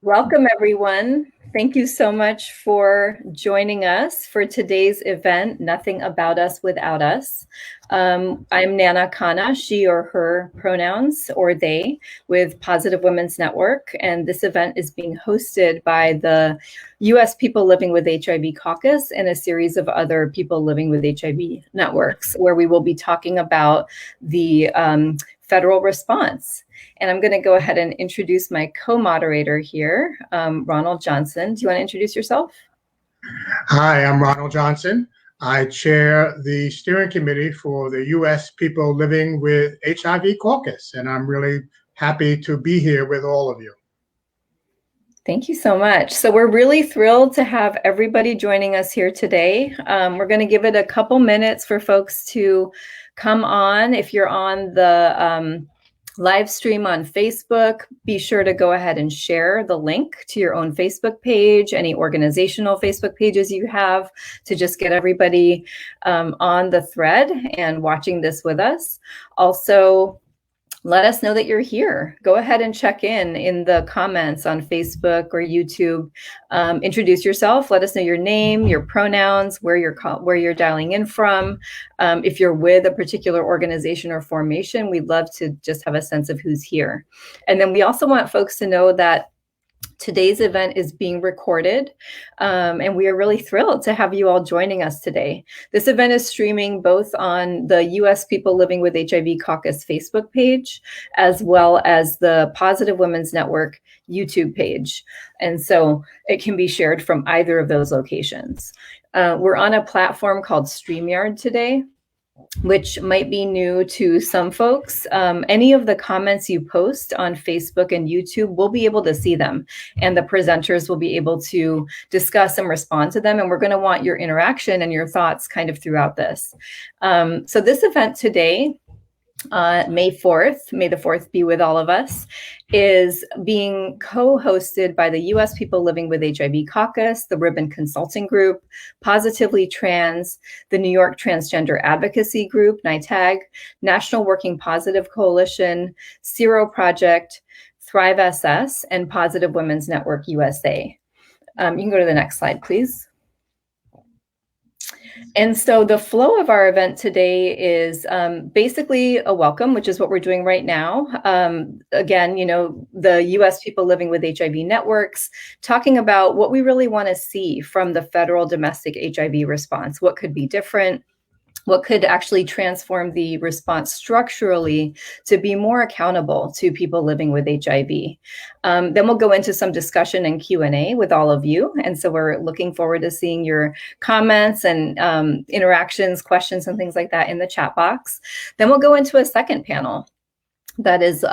Welcome, everyone. Thank you so much for joining us for today's event, Nothing About Us Without Us. I'm Nana Khanna, she or her pronouns, or they, with Positive Women's Network. And this event is being hosted by the U.S. People Living with HIV Caucus and a series of other people living with HIV networks, where we will be talking about the federal response. And I'm going to go ahead and introduce my co-moderator here, Ronald Johnson. Do you want to introduce yourself? Hi, I'm Ronald Johnson. I chair the steering committee for the U.S. People Living with HIV Caucus, and I'm really happy to be here with all of you. Thank you so much. So we're really thrilled to have everybody joining us here today. We're going to give it a couple minutes for folks to come on. If you're on the live stream on Facebook, be sure to go ahead and share the link to your own Facebook page, any organizational Facebook pages you have, to just get everybody on the thread and watching this with us. Also, let us know that you're here. Go ahead and check in the comments on Facebook or YouTube. Introduce yourself. Let us know your name, your pronouns, where you're dialing in from. If you're with a particular organization or formation, we'd love to just have a sense of who's here. And then we also want folks to know that today's event is being recorded, and we are really thrilled to have you all joining us today. This event is streaming both on the U.S. People Living with HIV Caucus Facebook page, as well as the Positive Women's Network YouTube page. And so it can be shared from either of those locations. We're on a platform called StreamYard today, which might be new to some folks. Any of the comments you post on Facebook and YouTube, we'll be able to see them, and the presenters will be able to discuss and respond to them. And we're going to want your interaction and your thoughts kind of throughout this. So this event today, May 4th, may the 4th be with all of us, is being co-hosted by the U.S. People Living with HIV Caucus, the Ribbon Consulting Group, Positively Trans, the New York Transgender Advocacy Group, NYTAG, National Working Positive Coalition, Zero Project, Thrive SS, and Positive Women's Network USA. You can go to the next slide, please. And so the flow of our event today is basically a welcome, which is what we're doing right now. Again, the U.S. People Living with HIV networks, talking about what we really want to see from the federal domestic HIV response, what could be different, what could actually transform the response structurally to be more accountable to people living with HIV. Then we'll go into some discussion and Q&A with all of you. And so we're looking forward to seeing your comments and interactions, questions, and things like that in the chat box. Then we'll go into a second panel that is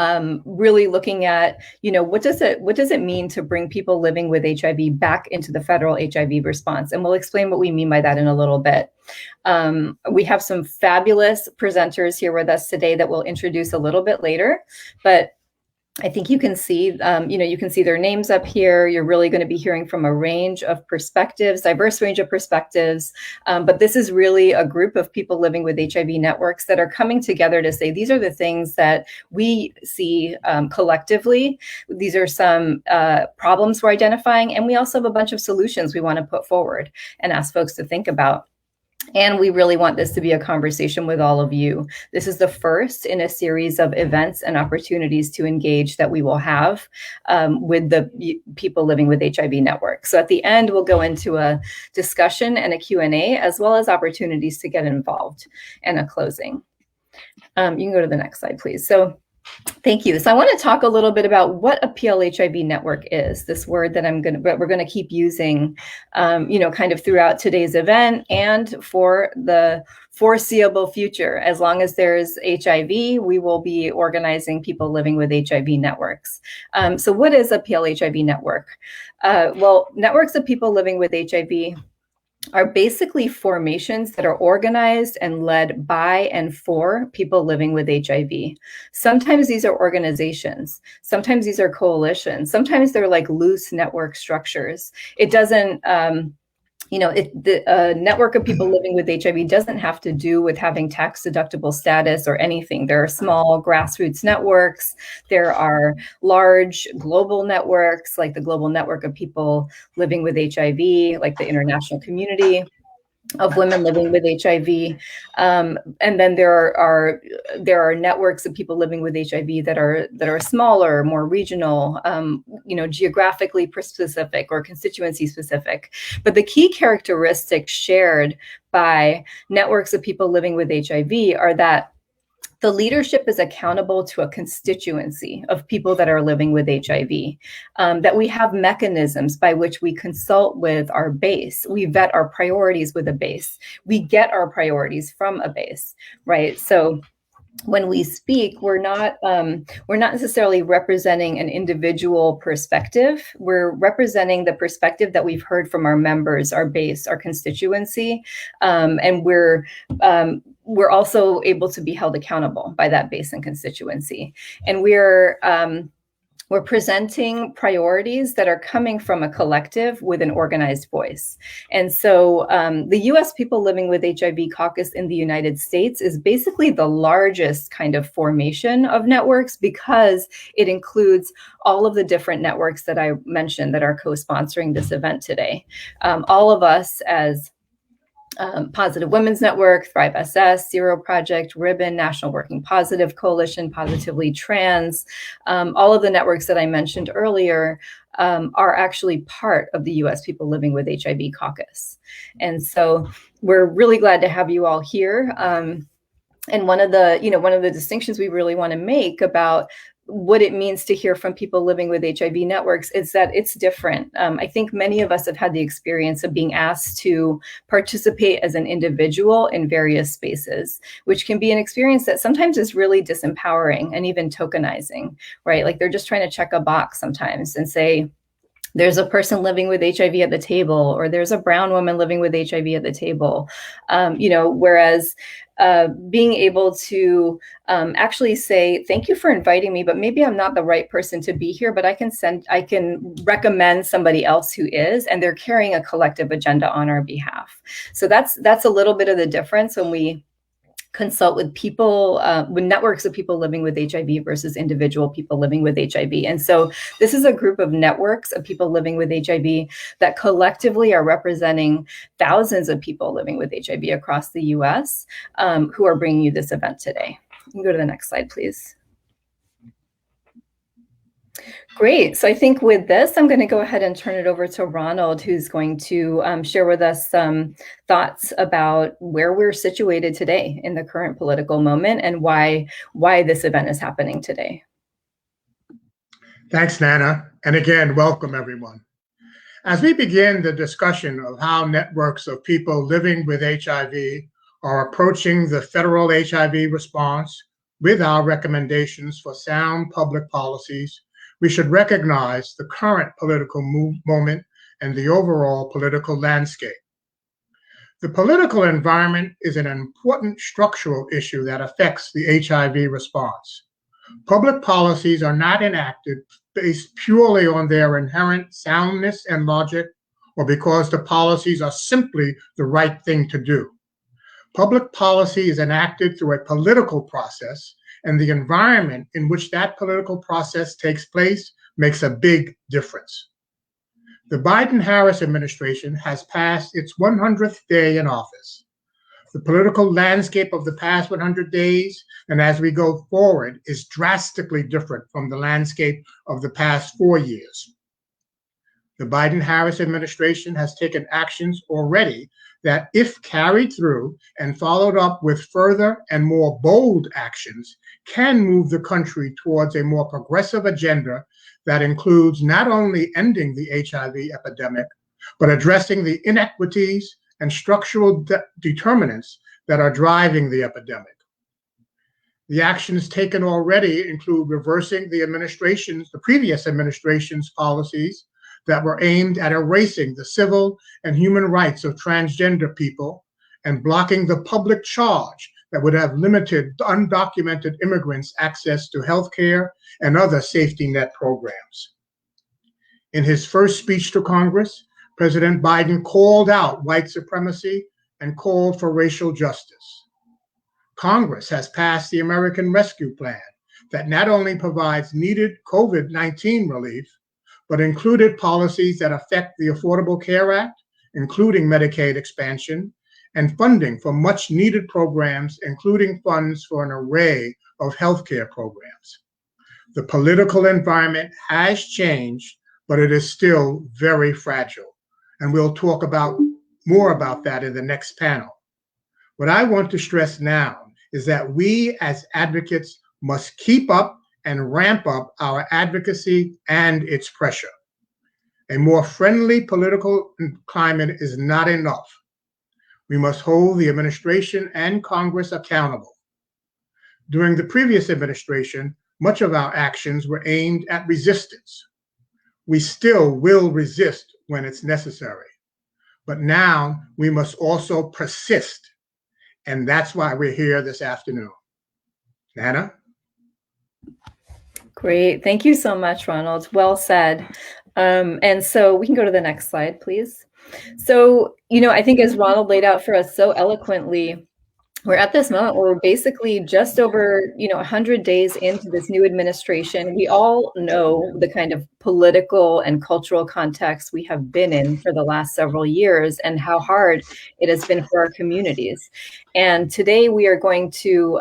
really looking at, what does it mean to bring people living with HIV back into the federal HIV response? And we'll explain what we mean by that in a little bit. We have some fabulous presenters here with us today that we'll introduce a little bit later, but I think you can see, you can see their names up here. You're really going to be hearing from a range of perspectives, diverse range of perspectives. But this is really a group of people living with HIV networks that are coming together to say, these are the things that we see collectively. These are some problems we're identifying. And we also have a bunch of solutions we want to put forward and ask folks to think about. And we really want this to be a conversation with all of you. This is the first in a series of events and opportunities to engage that we will have with the people living with HIV network. So at the end, we'll go into a discussion and a Q&A, as well as opportunities to get involved and a closing. You can go to the next slide, please. So thank you. So I want to talk a little bit about what a PLHIV network is, this word that we're going to keep using, kind of throughout today's event and for the foreseeable future. As long as there's HIV, we will be organizing people living with HIV networks. So what is a PLHIV network? Well, networks of people living with HIV are basically formations that are organized and led by and for people living with HIV. Sometimes these are organizations. Sometimes these are coalitions. Sometimes they're like loose network structures. It doesn't the network of people living with HIV doesn't have to do with having tax deductible status or anything. There are small grassroots networks. There are large global networks, like the Global Network of People Living with HIV, like the International Community of Women Living with HIV, and then there are networks of people living with HIV that are smaller, more regional, geographically specific or constituency specific. But the key characteristics shared by networks of people living with HIV are that the leadership is accountable to a constituency of people that are living with HIV, that we have mechanisms by which we consult with our base. We vet our priorities with a base. We get our priorities from a base, right? So when we speak, we're not necessarily representing an individual perspective. We're representing the perspective that we've heard from our members, our base, our constituency, and we're also able to be held accountable by that base and constituency. And we're presenting priorities that are coming from a collective with an organized voice. And so the US People Living with HIV Caucus in the United States is basically the largest kind of formation of networks because it includes all of the different networks that I mentioned that are co-sponsoring this event today. All of us as Positive Women's Network, Thrive SS, Zero Project, Ribbon, National Working Positive Coalition, Positively Trans, all of the networks that I mentioned earlier are actually part of the US People Living with HIV Caucus. And so we're really glad to have you all here. And one of the distinctions we really want to make about what it means to hear from people living with HIV networks is that it's different. I think many of us have had the experience of being asked to participate as an individual in various spaces, which can be an experience that sometimes is really disempowering and even tokenizing, right? Like they're just trying to check a box sometimes and say, there's a person living with HIV at the table, or there's a brown woman living with HIV at the table, whereas being able to actually say, thank you for inviting me, but maybe I'm not the right person to be here, but I can recommend somebody else who is, and they're carrying a collective agenda on our behalf. So that's a little bit of the difference when we consult with people, with networks of people living with HIV versus individual people living with HIV. And so this is a group of networks of people living with HIV that collectively are representing thousands of people living with HIV across the US who are bringing you this event today. You can go to the next slide, please. Great. So I think with this, I'm going to go ahead and turn it over to Ronald, who's going to share with us some thoughts about where we're situated today in the current political moment and why this event is happening today. Thanks, Nana. And again, welcome everyone. As we begin the discussion of how networks of people living with HIV are approaching the federal HIV response with our recommendations for sound public policies, we should recognize the current political moment and the overall political landscape. The political environment is an important structural issue that affects the HIV response. Public policies are not enacted based purely on their inherent soundness and logic, or because the policies are simply the right thing to do. Public policy is enacted through a political process, and the environment in which that political process takes place makes a big difference. The Biden-Harris administration has passed its 100th day in office. The political landscape of the past 100 days, and as we go forward, is drastically different from the landscape of the past 4 years. The Biden-Harris administration has taken actions already that, if carried through and followed up with further and more bold actions, can move the country towards a more progressive agenda that includes not only ending the HIV epidemic, but addressing the inequities and structural determinants that are driving the epidemic. The actions taken already include reversing the previous administration's policies that were aimed at erasing the civil and human rights of transgender people and blocking the public charge that would have limited undocumented immigrants' access to health care and other safety net programs. In his first speech to Congress, President Biden called out white supremacy and called for racial justice. Congress has passed the American Rescue Plan that not only provides needed COVID-19 relief, but included policies that affect the Affordable Care Act, including Medicaid expansion, and funding for much needed programs, including funds for an array of healthcare programs. The political environment has changed, but it is still very fragile. And we'll talk more about that in the next panel. What I want to stress now is that we as advocates must keep up and ramp up our advocacy and its pressure. A more friendly political climate is not enough. We must hold the administration and Congress accountable. During the previous administration, much of our actions were aimed at resistance. We still will resist when it's necessary. But now we must also persist. And that's why we're here this afternoon. Nana? Great. Thank you so much, Ronald. Well said. And so we can go to the next slide, please. So, I think as Ronald laid out for us so eloquently, we're at this moment where we're basically just over, 100 days into this new administration. We all know the kind of political and cultural context we have been in for the last several years and how hard it has been for our communities. And today we are going to,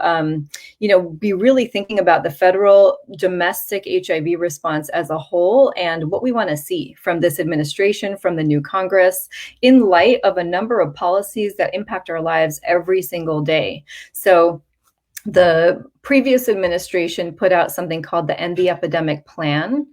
be really thinking about the federal domestic HIV response as a whole and what we want to see from this administration, from the new Congress, in light of a number of policies that impact our lives every single day. So the previous administration put out something called the End the Epidemic Plan,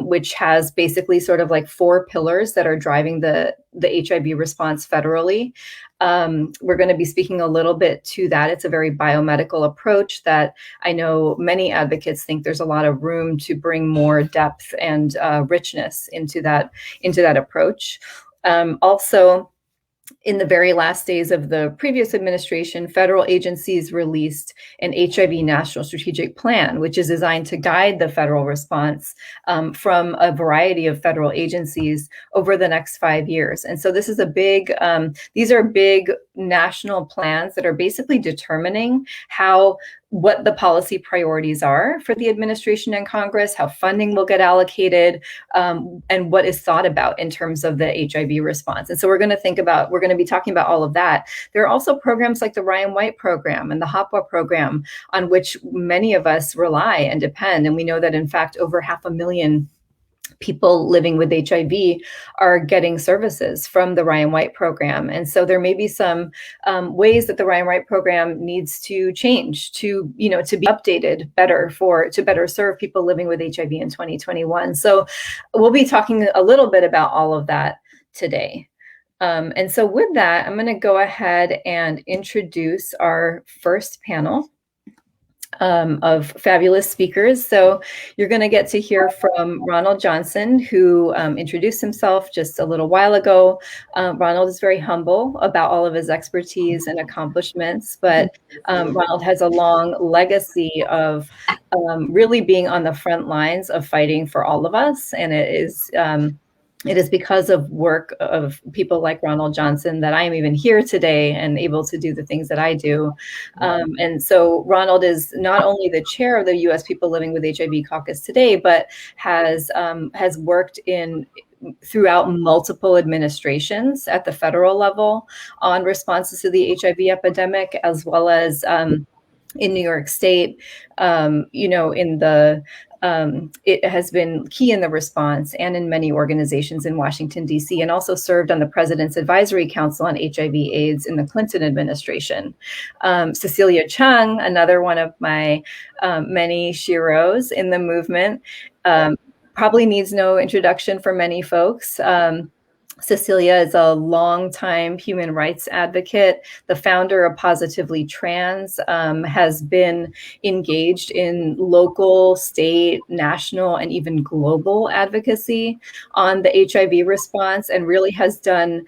which has basically sort of like 4 pillars that are driving the HIV response federally. We're going to be speaking a little bit to that. It's a very biomedical approach that I know many advocates think there's a lot of room to bring more depth and richness into that approach. Also, in the very last days of the previous administration, federal agencies released an HIV National Strategic Plan, which is designed to guide the federal response from a variety of federal agencies over the next 5 years. And so this is these are big national plans that are basically determining what the policy priorities are for the administration and Congress, how funding will get allocated, and what is thought about in terms of the HIV response. And so we're going to be talking about all of that. There are also programs like the Ryan White program and the HOPWA program on which many of us rely and depend. And we know that, in fact, over 500,000 people living with HIV are getting services from the Ryan White program. And so there may be some ways that the Ryan White program needs to change to be updated better to better serve people living with HIV in 2021. So we'll be talking a little bit about all of that today. And so with that, I'm going to go ahead and introduce our first panel of fabulous speakers. So you're going to get to hear from Ronald Johnson, who introduced himself just a little while ago. Ronald is very humble about all of his expertise and accomplishments, but Ronald has a long legacy of really being on the front lines of fighting for all of us. And it is because of work of people like Ronald Johnson that I am even here today and able to do the things that I do. And so Ronald is not only the chair of the U.S. People Living with HIV Caucus today, but has worked throughout multiple administrations at the federal level on responses to the HIV epidemic, as well as in New York State, it has been key in the response and in many organizations in Washington, D.C., and also served on the President's Advisory Council on HIV/AIDS in the Clinton administration. Cecilia Chung, another one of my many sheroes in the movement, probably needs no introduction for many folks. Cecilia is a longtime human rights advocate, the founder of Positively Trans, has been engaged in local, state, national, and even global advocacy on the HIV response, and really has done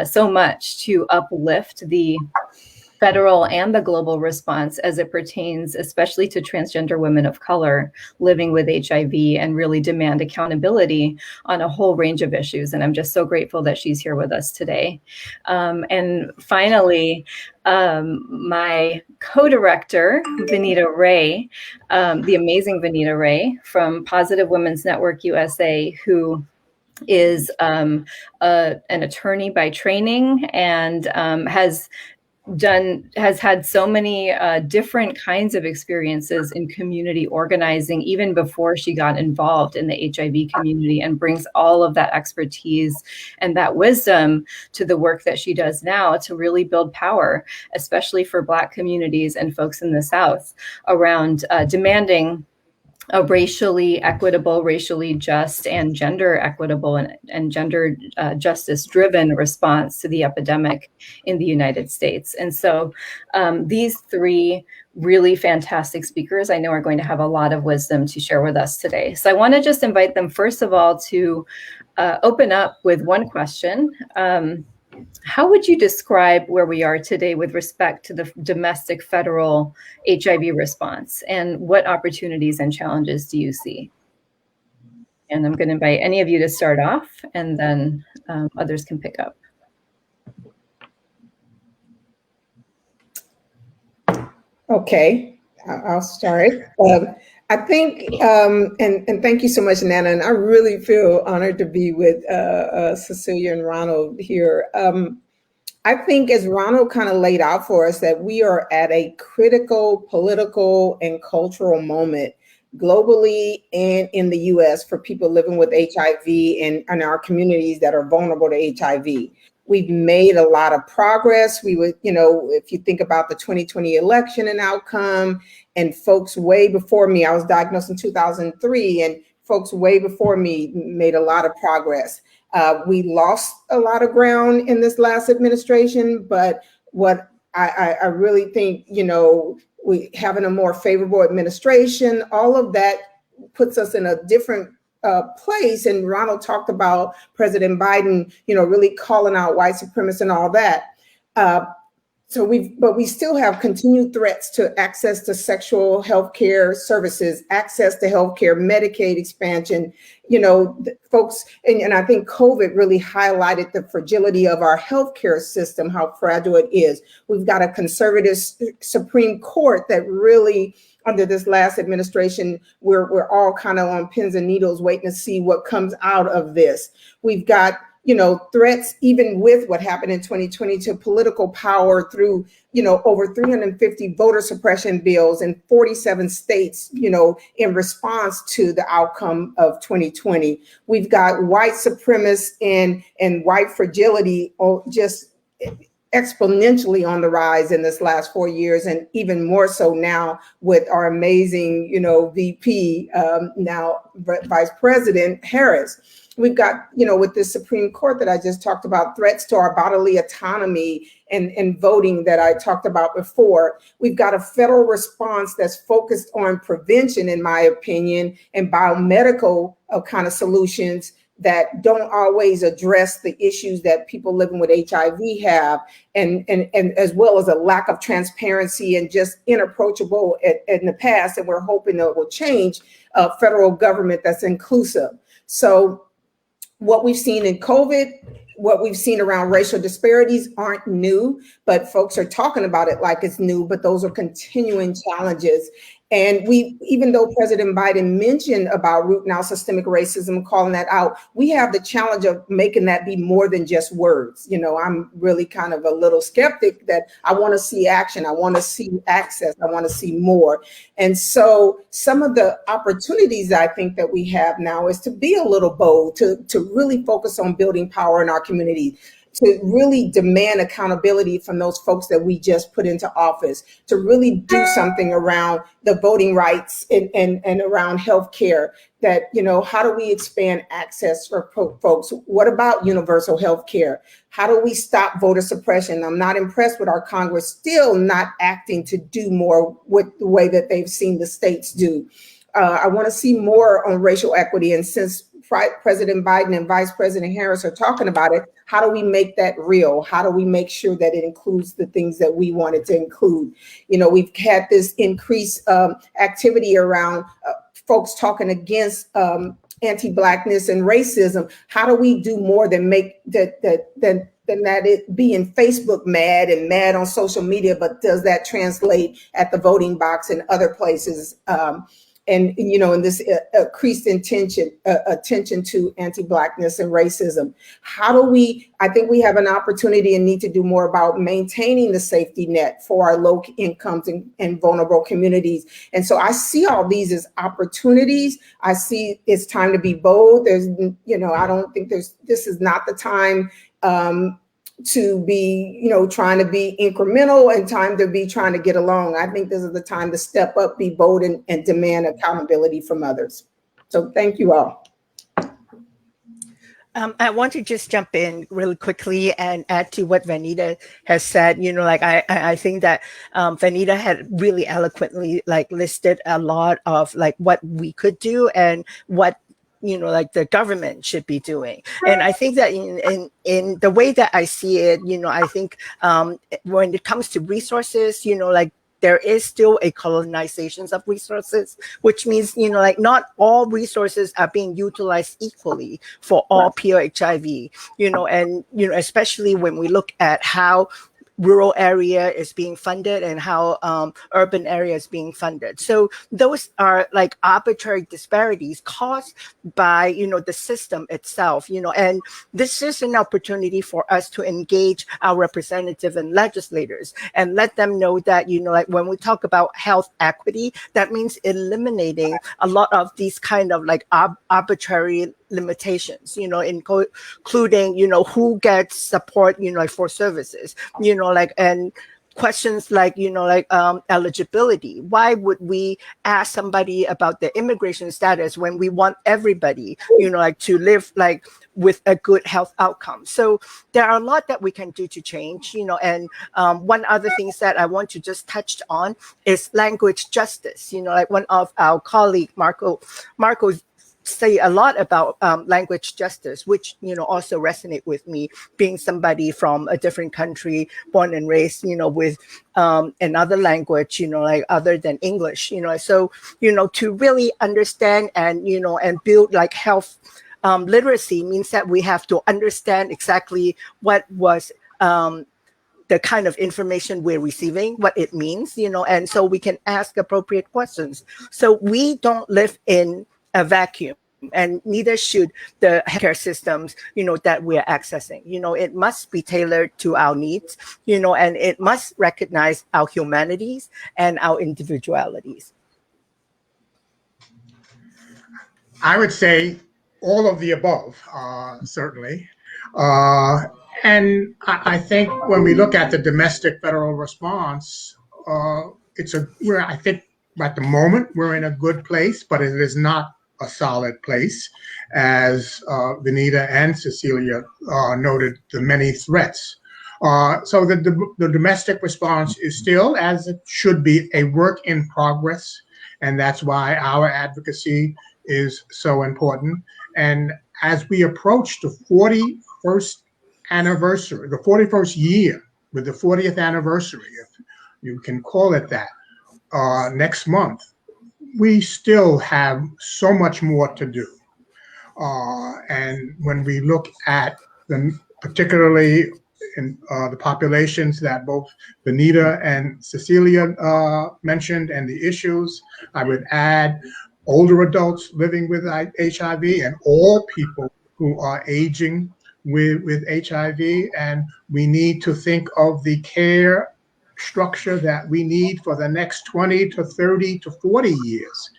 so much to uplift the federal and the global response as it pertains especially to transgender women of color living with HIV, and really demand accountability on a whole range of issues. And I'm just so grateful that she's here with us today. And finally, my co-director, Vanita Ray, the amazing Vanita Ray from Positive Women's Network USA, who is an attorney by training and has had so many different kinds of experiences in community organizing even before she got involved in the HIV community, and brings all of that expertise and that wisdom to the work that she does now to really build power, especially for Black communities and folks in the South, around demanding a racially equitable, racially just, and gender equitable and gender justice driven response to the epidemic in the United States. And so these three really fantastic speakers I know are going to have a lot of wisdom to share with us today. So I want to just invite them, first of all, to open up with one question. How would you describe where we are today with respect to the domestic federal HIV response, and what opportunities and challenges do you see? And I'm going to invite any of you to start off, and then others can pick up. Okay, I'll start. I think, and thank you so much, Nana, and I really feel honored to be with Cecilia and Ronald here. I think, as Ronald kind of laid out for us, that we are at a critical political and cultural moment globally and in the US for people living with HIV and our communities that are vulnerable to HIV. We've made a lot of progress. We would, if you think about the 2020 election and outcome, and folks way before me, I was diagnosed in 2003, and folks way before me made a lot of progress. We lost a lot of ground in this last administration, but what I really think, we having a more favorable administration, all of that puts us in a different place. And Ronald talked about President Biden, really calling out white supremacists and all that. But we still have continued threats to access to sexual health care services, access to healthcare, Medicaid expansion, folks, and I think COVID really highlighted the fragility of our healthcare system, how fragile it is. We've got a conservative Supreme Court that really, under this last administration, we're all kind of on pins and needles waiting to see what comes out of this. We've got threats, even with what happened in 2020, to political power through, over 350 voter suppression bills in 47 states, in response to the outcome of 2020. We've got white supremacists and white fragility just exponentially on the rise in this last 4 years, and even more so now with our amazing, VP, now Vice President Harris. We've got, with the Supreme Court that I just talked about, threats to our bodily autonomy and voting that I talked about before. We've got a federal response that's focused on prevention, in my opinion, and biomedical kind of solutions that don't always address the issues that people living with HIV have, and as well as a lack of transparency and just inapproachable in the past. And we're hoping that it will change a federal government that's inclusive. So what we've seen in COVID, what we've seen around racial disparities aren't new, but folks are talking about it like it's new, but those are continuing challenges. And even though President Biden mentioned about root and systemic racism, calling that out, we have the challenge of making that be more than just words. I'm really kind of a little skeptic that I want to see action. I want to see access. I want to see more. And so some of the opportunities I think that we have now is to be a little bold, to really focus on building power in our community, to really demand accountability from those folks that we just put into office, to really do something around the voting rights and around healthcare. That, how do we expand access for folks? What about universal healthcare? How do we stop voter suppression? I'm not impressed with our Congress still not acting to do more with the way that they've seen the states do. I want to see more on racial equity. And since President Biden and Vice President Harris are talking about it, How do we make that real? How do we make sure that it includes the things that we wanted to include? You know, we've had this increased activity around folks talking against anti-Blackness and racism. How do we do more than make than that it being Facebook mad and mad on social media, but does that translate at the voting box and other places? And you know, in this increased attention to anti-Blackness and racism. How do we, I think we have an opportunity and need to do more about maintaining the safety net for our low incomes and vulnerable communities. And so I see all these as opportunities. I see it's time to be bold. There's, you know, I don't think this is not the time to be, you know, trying to be incremental and time to be trying to get along. I think this is the time to step up, be bold, and demand accountability from others. So thank you all. I want to just jump in really quickly and add to what Vanita has said. You know, like I think that Vanita had really eloquently like listed a lot of like what we could do and what, you know, like the government should be doing. And I think that in the way that I see it, you know, I think when it comes to resources, you know, like there is still a colonization of resources, which means, you know, like not all resources are being utilized equally for all POHIV, you know, and, you know, especially when we look at how rural area is being funded and how urban area is being funded. So those are like arbitrary disparities caused by, you know, the system itself, you know, and this is an opportunity for us to engage our representatives and legislators and let them know that, you know, like when we talk about health equity, that means eliminating a lot of these kind of like arbitrary limitations, you know, including, you know, who gets support, you know, like for services, you know, like, and questions like, you know, like eligibility. Why would we ask somebody about their immigration status when we want everybody, you know, like to live like with a good health outcome? So there are a lot that we can do to change, you know, and one other things that I want to just touch on is language justice. You know, like one of our colleague, Marco say a lot about language justice, which, you know, also resonate with me, being somebody from a different country, born and raised, you know, with another language, you know, like other than English, you know. So, you know, to really understand and, you know, and build like health literacy means that we have to understand exactly what was the kind of information we're receiving, what it means, you know, and so we can ask appropriate questions. So we don't live in a vacuum, and neither should the healthcare systems, you know, that we're accessing. You know, it must be tailored to our needs, you know, and it must recognize our humanities and our individualities. I would say all of the above, certainly. And I think when we look at the domestic federal response, I think at the moment we're in a good place, but it is not a solid place, as Vanita and Cecilia noted the many threats. So the domestic response is still, as it should be, a work in progress, and that's why our advocacy is so important. And as we approach the 41st anniversary, the 41st year, with the 40th anniversary, if you can call it that, next month, we still have so much more to do. And when we look at particularly in the populations that both Vanita and Cecilia mentioned and the issues, I would add older adults living with HIV and all people who are aging with HIV. And we need to think of the care structure that we need for the next 20 to 30 to 40 years,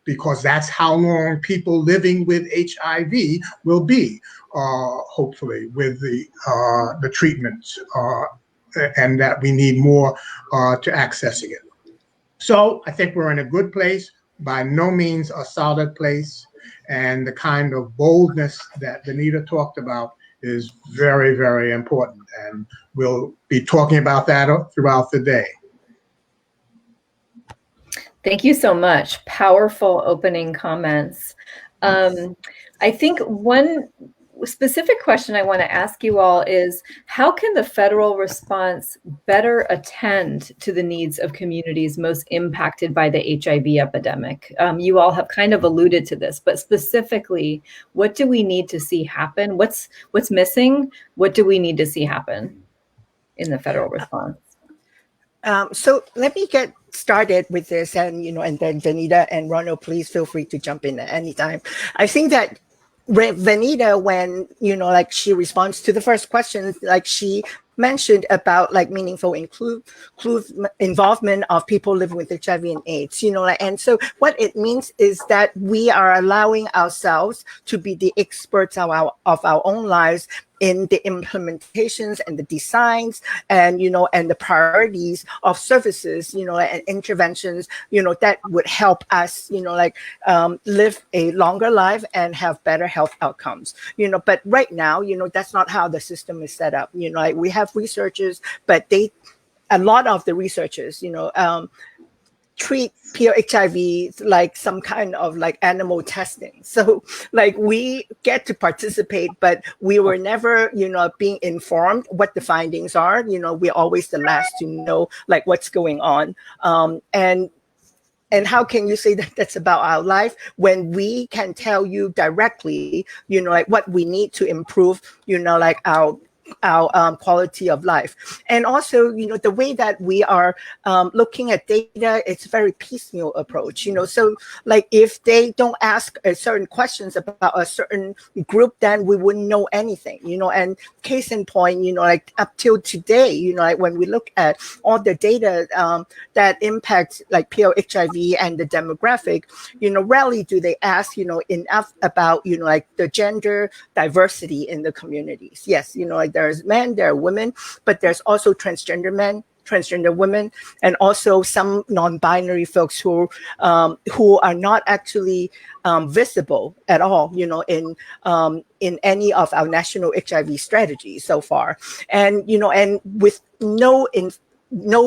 because that's how long people living with HIV will be, hopefully, with the treatments, and that we need more to accessing it. So I think we're in a good place, by no means a solid place, and the kind of boldness that Vanita talked about is very, very important, and we'll be talking about that throughout the day. Thank you so much. Powerful opening comments. I think one specific question I want to ask you all is, how can the federal response better attend to the needs of communities most impacted by the HIV epidemic? You all have kind of alluded to this, but specifically, what do we need to see happen? What's missing? What do we need to see happen in the federal response? So let me get started with this, and and then Vanita and Ronald, please feel free to jump in at any time. I think that Vanita, when like she responds to the first question, like she mentioned about like meaningful involvement of people living with HIV and AIDS, and so what it means is that we are allowing ourselves to be the experts of our own lives in the implementations and the designs and and the priorities of services and interventions that would help us live a longer life and have better health outcomes. But right now that's not how the system is set up. Like we have researchers, but a lot of the researchers treat pure HIV like some kind of like animal testing. So like we get to participate, but we were never, being informed what the findings are. We're always the last to know like what's going on. And how can you say that that's about our life when we can tell you directly, like what we need to improve, like our quality of life. And also, the way that we are looking at data, it's a very piecemeal approach, so like if they don't ask certain questions about a certain group, then we wouldn't know anything, and case in point, like up till today, like when we look at all the data that impacts like pure HIV and the demographic, rarely do they ask, enough about, like the gender diversity in the communities. Yes, like there's men, there are women, but there's also transgender men, transgender women, and also some non-binary folks who are not actually visible at all, in any of our national HIV strategies so far. And and with no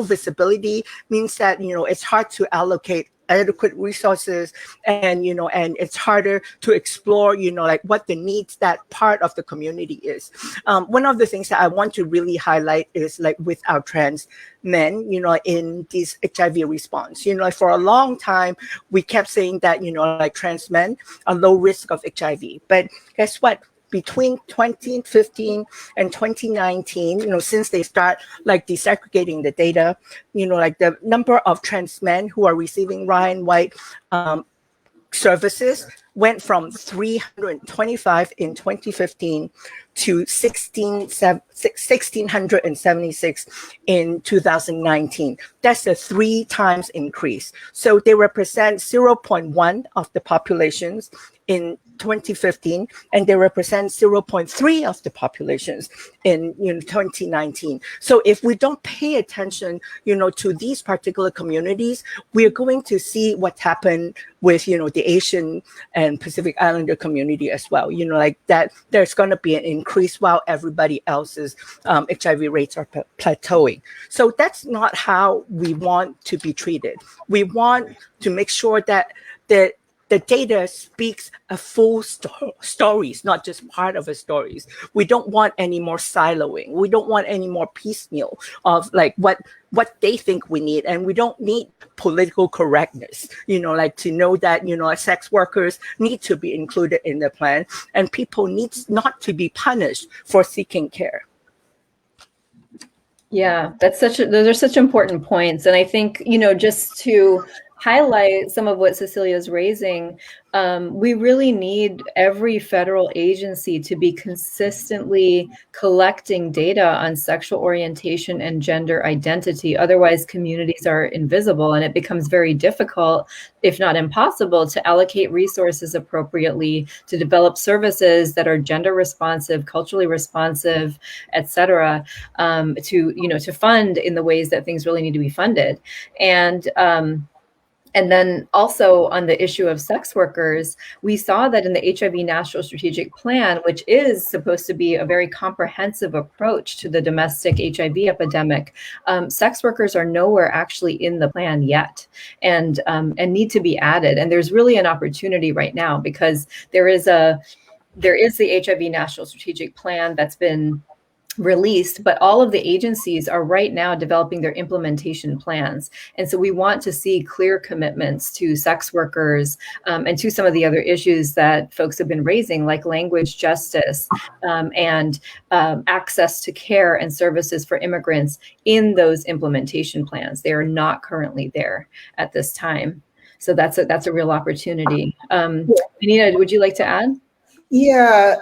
visibility means that it's hard to allocate adequate resources, and and it's harder to explore like what the needs that part of the community is. One of the things that I want to really highlight is like with our trans men in this HIV response, like for a long time we kept saying that like trans men are low risk of HIV, but guess what? Between 2015 and 2019, since they start like desegregating the data, like the number of trans men who are receiving Ryan White services went from 325 in 2015 to 1,676 in 2019. That's a 3 times increase. So they represent 0.1 of the populations in 2015, and they represent 0.3 of the populations in 2019. So if we don't pay attention, to these particular communities, we're going to see what happened with, the Asian and Pacific Islander community as well. Like that, there's going to be an increase while everybody else's HIV rates are plateauing. So that's not how we want to be treated. We want to make sure that the data speaks a full stories, not just part of a stories. We don't want any more siloing. We don't want any more piecemeal of like what they think we need. And we don't need political correctness, like to know that, sex workers need to be included in the plan, and people need not to be punished for seeking care. Yeah, those are such important points. And I think, just to highlight some of what Cecilia's raising, we really need every federal agency to be consistently collecting data on sexual orientation and gender identity. Otherwise, communities are invisible, and it becomes very difficult, if not impossible, to allocate resources appropriately, to develop services that are gender responsive, culturally responsive, et cetera, to fund in the ways that things really need to be funded. And then also on the issue of sex workers, we saw that in the HIV National Strategic Plan, which is supposed to be a very comprehensive approach to the domestic HIV epidemic, sex workers are nowhere actually in the plan yet, and need to be added. And there's really an opportunity right now, because there is a there is the HIV National Strategic Plan that's been released, but all of the agencies are right now developing their implementation plans. And so we want to see clear commitments to sex workers and to some of the other issues that folks have been raising, like language justice and access to care and services for immigrants in those implementation plans. They are not currently there at this time. So that's a real opportunity. Anita, would you like to add? Yeah,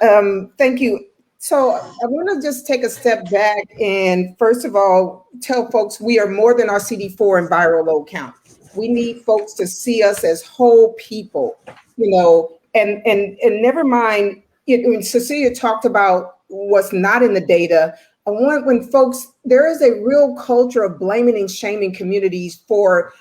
thank you. So I want to just take a step back and first of all, tell folks we are more than our CD4 and viral load count. We need folks to see us as whole people, and never mind, when Cecilia talked about what's not in the data, I want when folks, there is a real culture of blaming and shaming communities for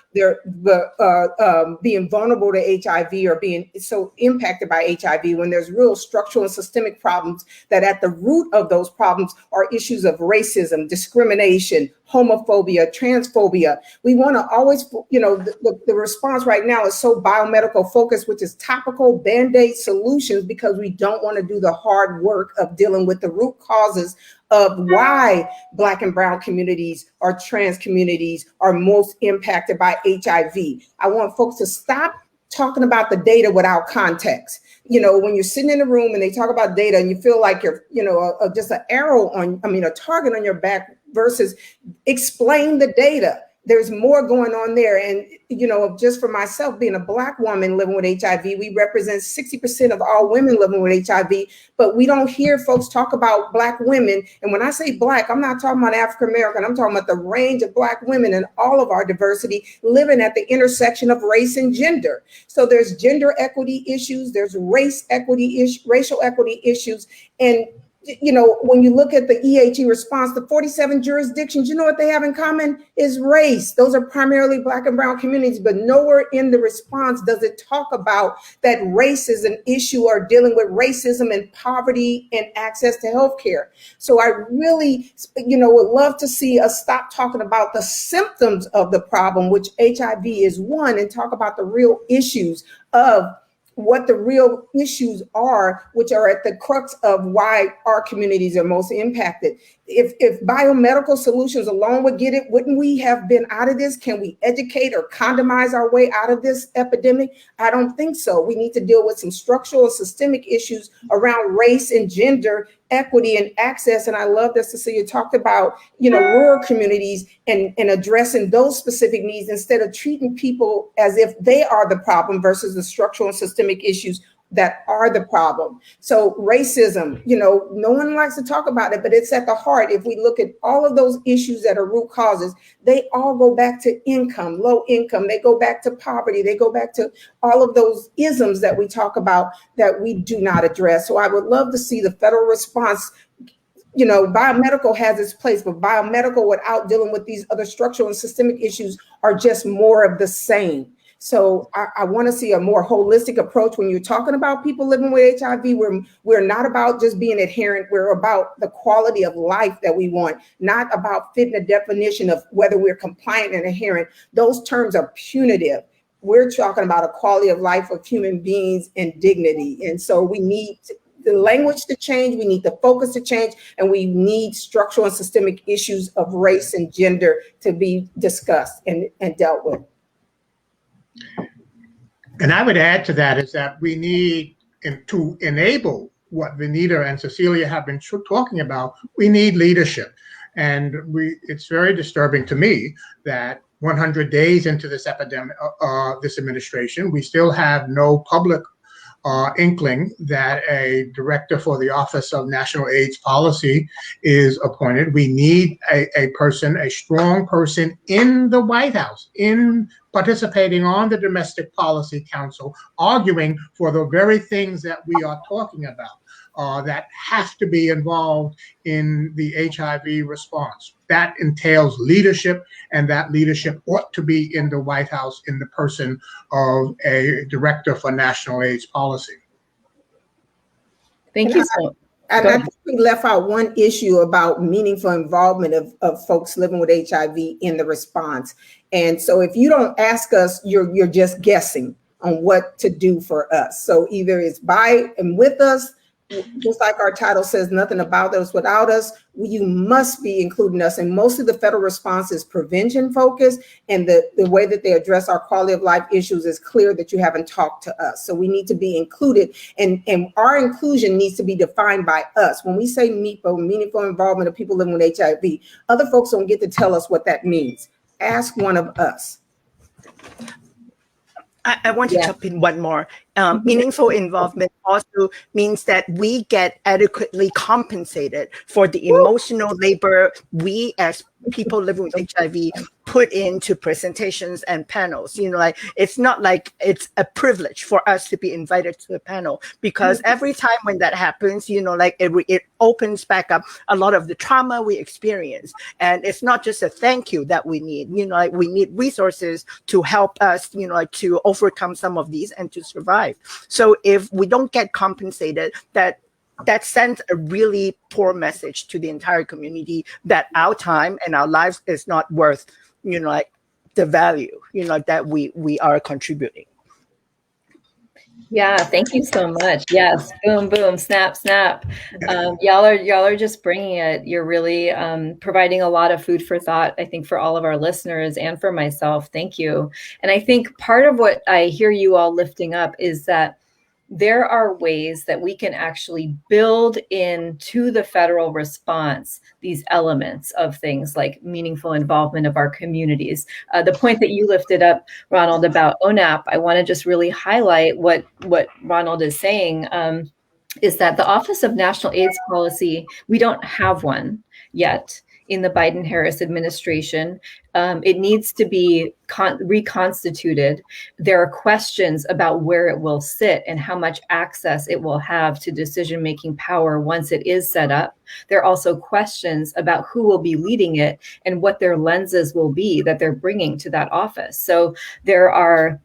being vulnerable to HIV or being so impacted by HIV when there's real structural and systemic problems that at the root of those problems are issues of racism, discrimination, homophobia, transphobia. We want to always, the response right now is so biomedical focused, which is topical Band-Aid solutions because we don't want to do the hard work of dealing with the root causes of why Black and brown communities or trans communities are most impacted by HIV. I want folks to stop talking about the data without context. When you're sitting in a room and they talk about data and you feel like you're, just a target on your back versus explain the data. There's more going on there. And, just for myself, being a Black woman living with HIV, we represent 60% of all women living with HIV, but we don't hear folks talk about Black women. And when I say Black, I'm not talking about African-American, I'm talking about the range of Black women and all of our diversity living at the intersection of race and gender. So there's gender equity issues, there's race equity issues, racial equity issues. And when you look at the EHE response, the 47 jurisdictions, you know what they have in common is race. Those are primarily Black and brown communities, but nowhere in the response does it talk about that race is an issue or dealing with racism and poverty and access to healthcare. So I really, would love to see us stop talking about the symptoms of the problem, which HIV is one, and talk about the real issues of what the real issues are, which are at the crux of why our communities are most impacted. If biomedical solutions alone would get it, wouldn't we have been out of this? Can we educate or condomize our way out of this epidemic? I don't think so. We need to deal with some structural and systemic issues around race and gender equity and access. And I love that Cecilia talked about, rural communities and addressing those specific needs instead of treating people as if they are the problem versus the structural and systemic issues that are the problem. So racism, no one likes to talk about it, but it's at the heart. If we look at all of those issues that are root causes, they all go back to income, low income. They go back to poverty. They go back to all of those isms that we talk about that we do not address. So I would love to see the federal response. Biomedical has its place, but biomedical without dealing with these other structural and systemic issues are just more of the same. So I want to see a more holistic approach when you're talking about people living with HIV. We're not about just being adherent. We're about the quality of life that we want, not about fitting a definition of whether we're compliant and adherent. Those terms are punitive. We're talking about a quality of life of human beings and dignity. And so we need the language to change, we need the focus to change, and we need structural and systemic issues of race and gender to be discussed and dealt with. And I would add to that is that we need to enable what Vanita and Cecilia have been talking about. We need leadership. And it's very disturbing to me that 100 days into this epidemic, this administration, we still have no public inkling that a director for the Office of National AIDS Policy is appointed. We need a strong person in the White House, in participating on the Domestic Policy Council, arguing for the very things that we are talking about. That have to be involved in the HIV response. That entails leadership, and that leadership ought to be in the White House in the person of a director for national AIDS policy. Thank you so much. And I think we left out one issue about meaningful involvement of folks living with HIV in the response. And so if you don't ask us, you're just guessing on what to do for us. So either it's by and with us, just like our title says, nothing about us without us, you must be including us. And most of the federal response is prevention focused, and the way that they address our quality of life issues is clear that you haven't talked to us. So we need to be included, and our inclusion needs to be defined by us. When we say MIPA, meaningful involvement of people living with HIV, other folks don't get to tell us what that means. Ask one of us. I want to jump in one more. Meaningful involvement also means that we get adequately compensated for the emotional labor we as people living with HIV put into presentations and panels. Like, it's not like it's a privilege for us to be invited to the panel, because every time when that happens, like it opens back up a lot of the trauma we experience. And it's not just a thank you that we need, like we need resources to help us, like to overcome some of these and to survive. So if we don't get compensated, that sends a really poor message to the entire community that our time and our lives is not worth, like the value, that we are contributing. Yeah, thank you so much. Yes, boom, boom, snap, snap. Y'all are just bringing it. You're really providing a lot of food for thought, I think, for all of our listeners and for myself. Thank you. And I think part of what I hear you all lifting up is that there are ways that we can actually build into the federal response these elements of things like meaningful involvement of our communities. The point that you lifted up, Ronald, about ONAP, I want to just really highlight what Ronald is saying, is that the Office of National AIDS Policy, we don't have one yet in the Biden-Harris administration. It needs to be reconstituted. There are questions about where it will sit and how much access it will have to decision-making power once it is set up. There are also questions about who will be leading it and what their lenses will be that they're bringing to that office. So there are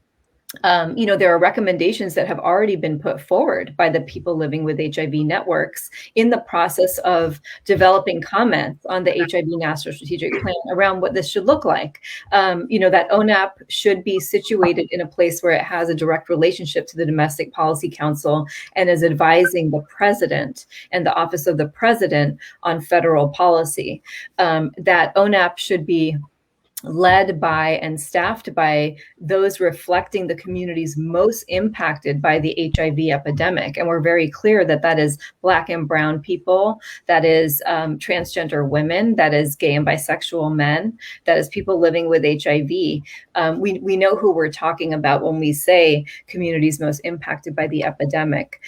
there are recommendations that have already been put forward by the people living with HIV networks in the process of developing comments on the HIV National Strategic Plan around what this should look like. That ONAP should be situated in a place where it has a direct relationship to the Domestic Policy Council and is advising the president and the Office of the President on federal policy. That ONAP should be led by and staffed by those reflecting the communities most impacted by the HIV epidemic. And we're very clear that that is Black and brown people, that is transgender women, that is gay and bisexual men, that is people living with HIV. We know who we're talking about when we say communities most impacted by the epidemic.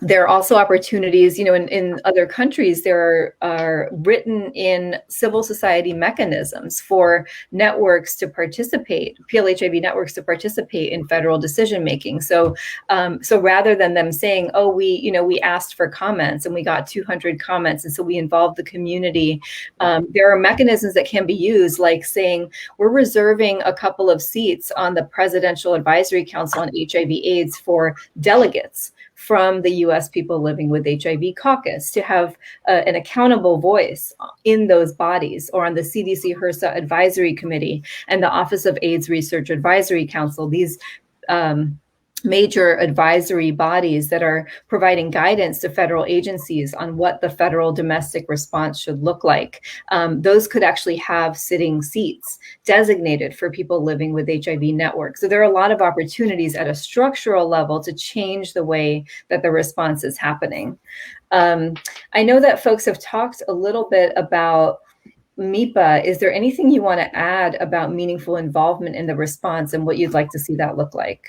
There are also opportunities, in other countries, there are written in civil society mechanisms for networks to participate, PLHIV networks to participate in federal decision making. So rather than them saying, oh, we asked for comments and we got 200 comments, and so we involved the community, there are mechanisms that can be used, like saying, we're reserving a couple of seats on the Presidential Advisory Council on HIV/AIDS for delegates from the U.S. people living with HIV caucus to have an accountable voice in those bodies, or on the CDC HRSA Advisory Committee and the Office of AIDS Research Advisory Council, these major advisory bodies that are providing guidance to federal agencies on what the federal domestic response should look like. Those could actually have sitting seats designated for people living with HIV networks. So there are a lot of opportunities at a structural level to change the way that the response is happening. I know that folks have talked a little bit about MIPA. Is there anything you want to add about meaningful involvement in the response and what you'd like to see that look like?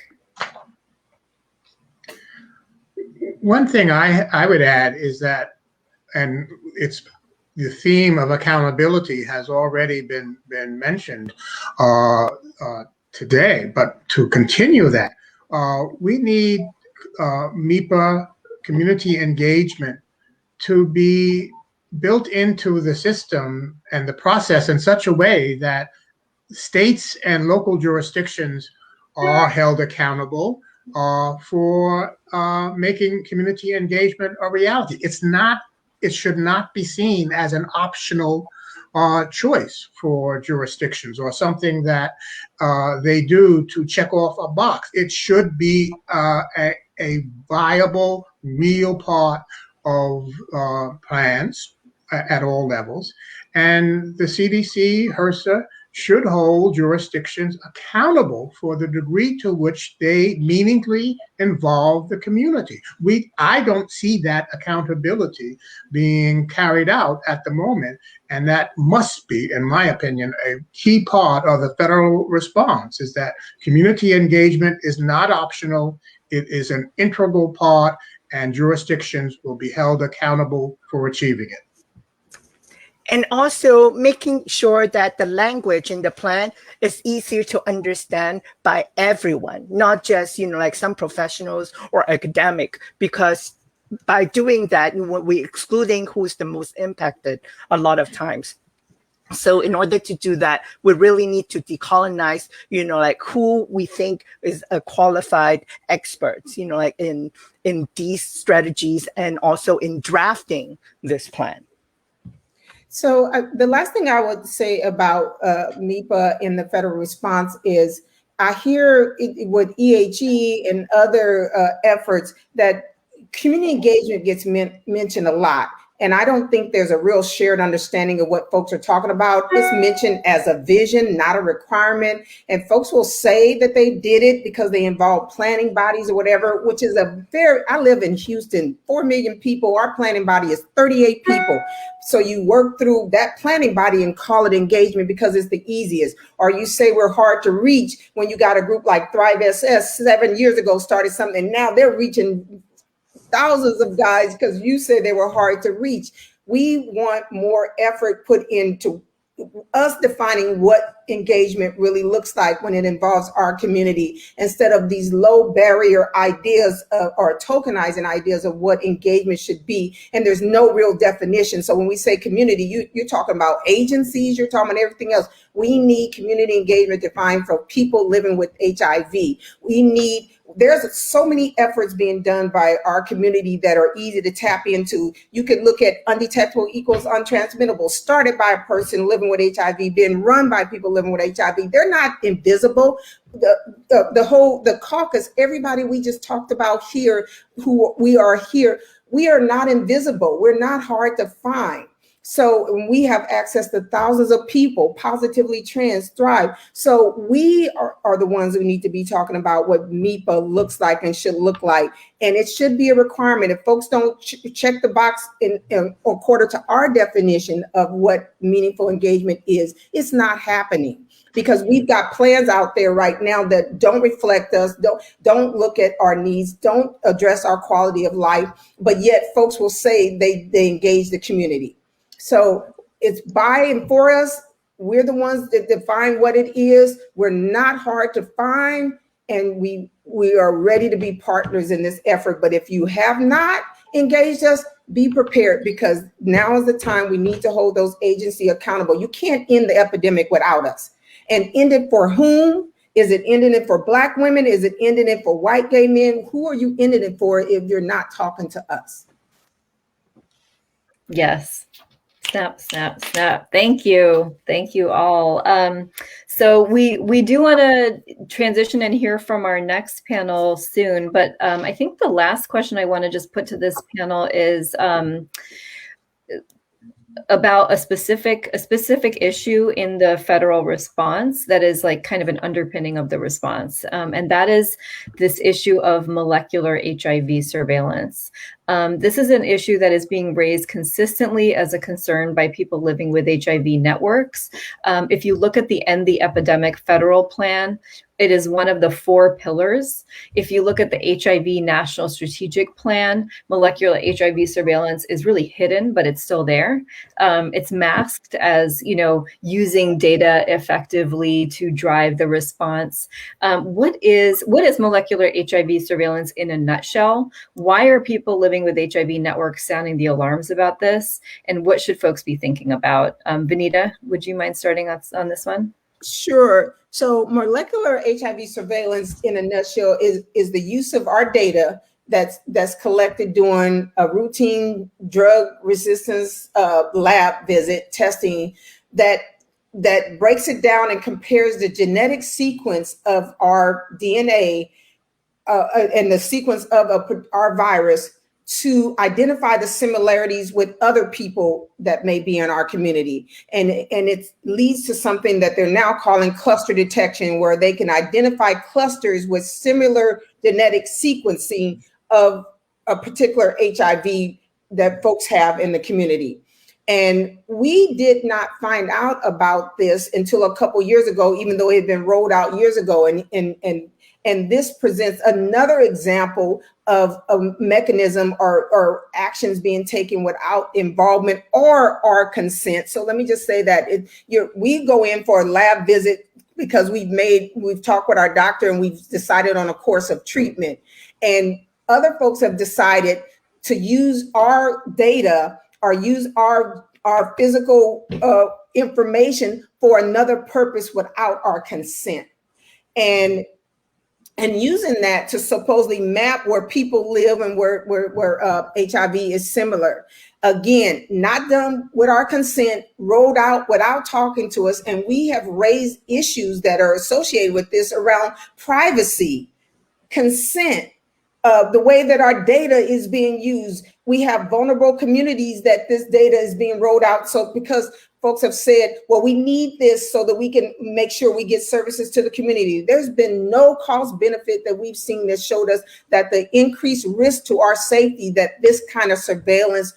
One thing I would add is that, and it's the theme of accountability has already been mentioned today, but to continue that, we need MIPA community engagement to be built into the system and the process in such a way that states and local jurisdictions are held accountable for making community engagement a reality. It should not be seen as an optional choice for jurisdictions or something that they do to check off a box. It should be a viable meal part of plans at all levels. And the CDC, HRSA, should hold jurisdictions accountable for the degree to which they meaningfully involve the community. I don't see that accountability being carried out at the moment, and that must be, in my opinion, a key part of the federal response, is that community engagement is not optional. It is an integral part, and jurisdictions will be held accountable for achieving it. And also making sure that the language in the plan is easier to understand by everyone, not just, like some professionals or academic, because by doing that, we're excluding who's the most impacted a lot of times. So in order to do that, we really need to decolonize, who we think is a qualified experts, in these strategies and also in drafting this plan. So the last thing I would say about MIPA in the federal response is I hear with EHE and other efforts that community engagement gets mentioned a lot. And I don't think there's a real shared understanding of what folks are talking about. It's mentioned as a vision, not a requirement. And folks will say that they did it because they involve planning bodies or whatever, which is I live in Houston, 4 million people. Our planning body is 38 people. So you work through that planning body and call it engagement because it's the easiest. Or you say we're hard to reach when you got a group like Thrive SS 7 years ago started something, and now they're reaching thousands of guys because you said they were hard to reach. We want more effort put into us defining what engagement really looks like when it involves our community, instead of these low barrier ideas or tokenizing ideas of what engagement should be. And there's no real definition. So when we say community, you're talking about agencies, you're talking about everything else. We need community engagement defined for people living with HIV. There's so many efforts being done by our community that are easy to tap into. You could look at undetectable equals untransmittable, started by a person living with HIV, being run by people living with HIV. They're not invisible. The caucus, everybody we just talked about here, who we are here, we are not invisible. We're not hard to find. So we have access to thousands of people, positively trans, thrive. So we are the ones who need to be talking about what MIPA looks like and should look like. And it should be a requirement. If folks don't check the box in according to our definition of what meaningful engagement is, it's not happening. Because we've got plans out there right now that don't reflect us, don't look at our needs, don't address our quality of life, but yet folks will say they engage the community. So it's by and for us. We're the ones that define what it is. We're not hard to find, and we are ready to be partners in this effort. But if you have not engaged us, be prepared, because now is the time we need to hold those agencies accountable. You can't end the epidemic without us. And end it for whom? Is it ending it for Black women? Is it ending it for white gay men? Who are you ending it for if you're not talking to us? Yes. Snap, snap, snap. Thank you. Thank you all. So we do want to transition and hear from our next panel soon, but I think the last question I want to just put to this panel is about a specific issue in the federal response that is like kind of an underpinning of the response. And that is this issue of molecular HIV surveillance. This is an issue that is being raised consistently as a concern by people living with HIV networks. If you look at the End the Epidemic federal plan, it is one of the 4 pillars. If you look at the HIV National Strategic Plan, molecular HIV surveillance is really hidden, but it's still there. It's masked as, using data effectively to drive the response. What is molecular HIV surveillance in a nutshell? Why are people living with HIV networks sounding the alarms about this? And what should folks be thinking about? Vanita, would you mind starting us on this one? Sure. So molecular HIV surveillance in a nutshell is the use of our data that's collected during a routine drug resistance lab visit testing that breaks it down and compares the genetic sequence of our DNA and the sequence of our virus to identify the similarities with other people that may be in our community. And it leads to something that they're now calling cluster detection, where they can identify clusters with similar genetic sequencing of a particular HIV that folks have in the community. And we did not find out about this until a couple years ago, even though it had been rolled out years ago. And this presents another example of a mechanism or actions being taken without involvement or our consent. So let me just say that we go in for a lab visit because we've talked with our doctor and we've decided on a course of treatment. And other folks have decided to use our data or use our physical information for another purpose without our consent. And using that to supposedly map where people live and where HIV is similar. Again, not done with our consent, rolled out without talking to us. And we have raised issues that are associated with this around privacy, consent, the way that our data is being used. We have vulnerable communities that this data is being rolled out. So because folks have said, well, we need this so that we can make sure we get services to the community. There's been no cost benefit that we've seen that showed us that the increased risk to our safety that this kind of surveillance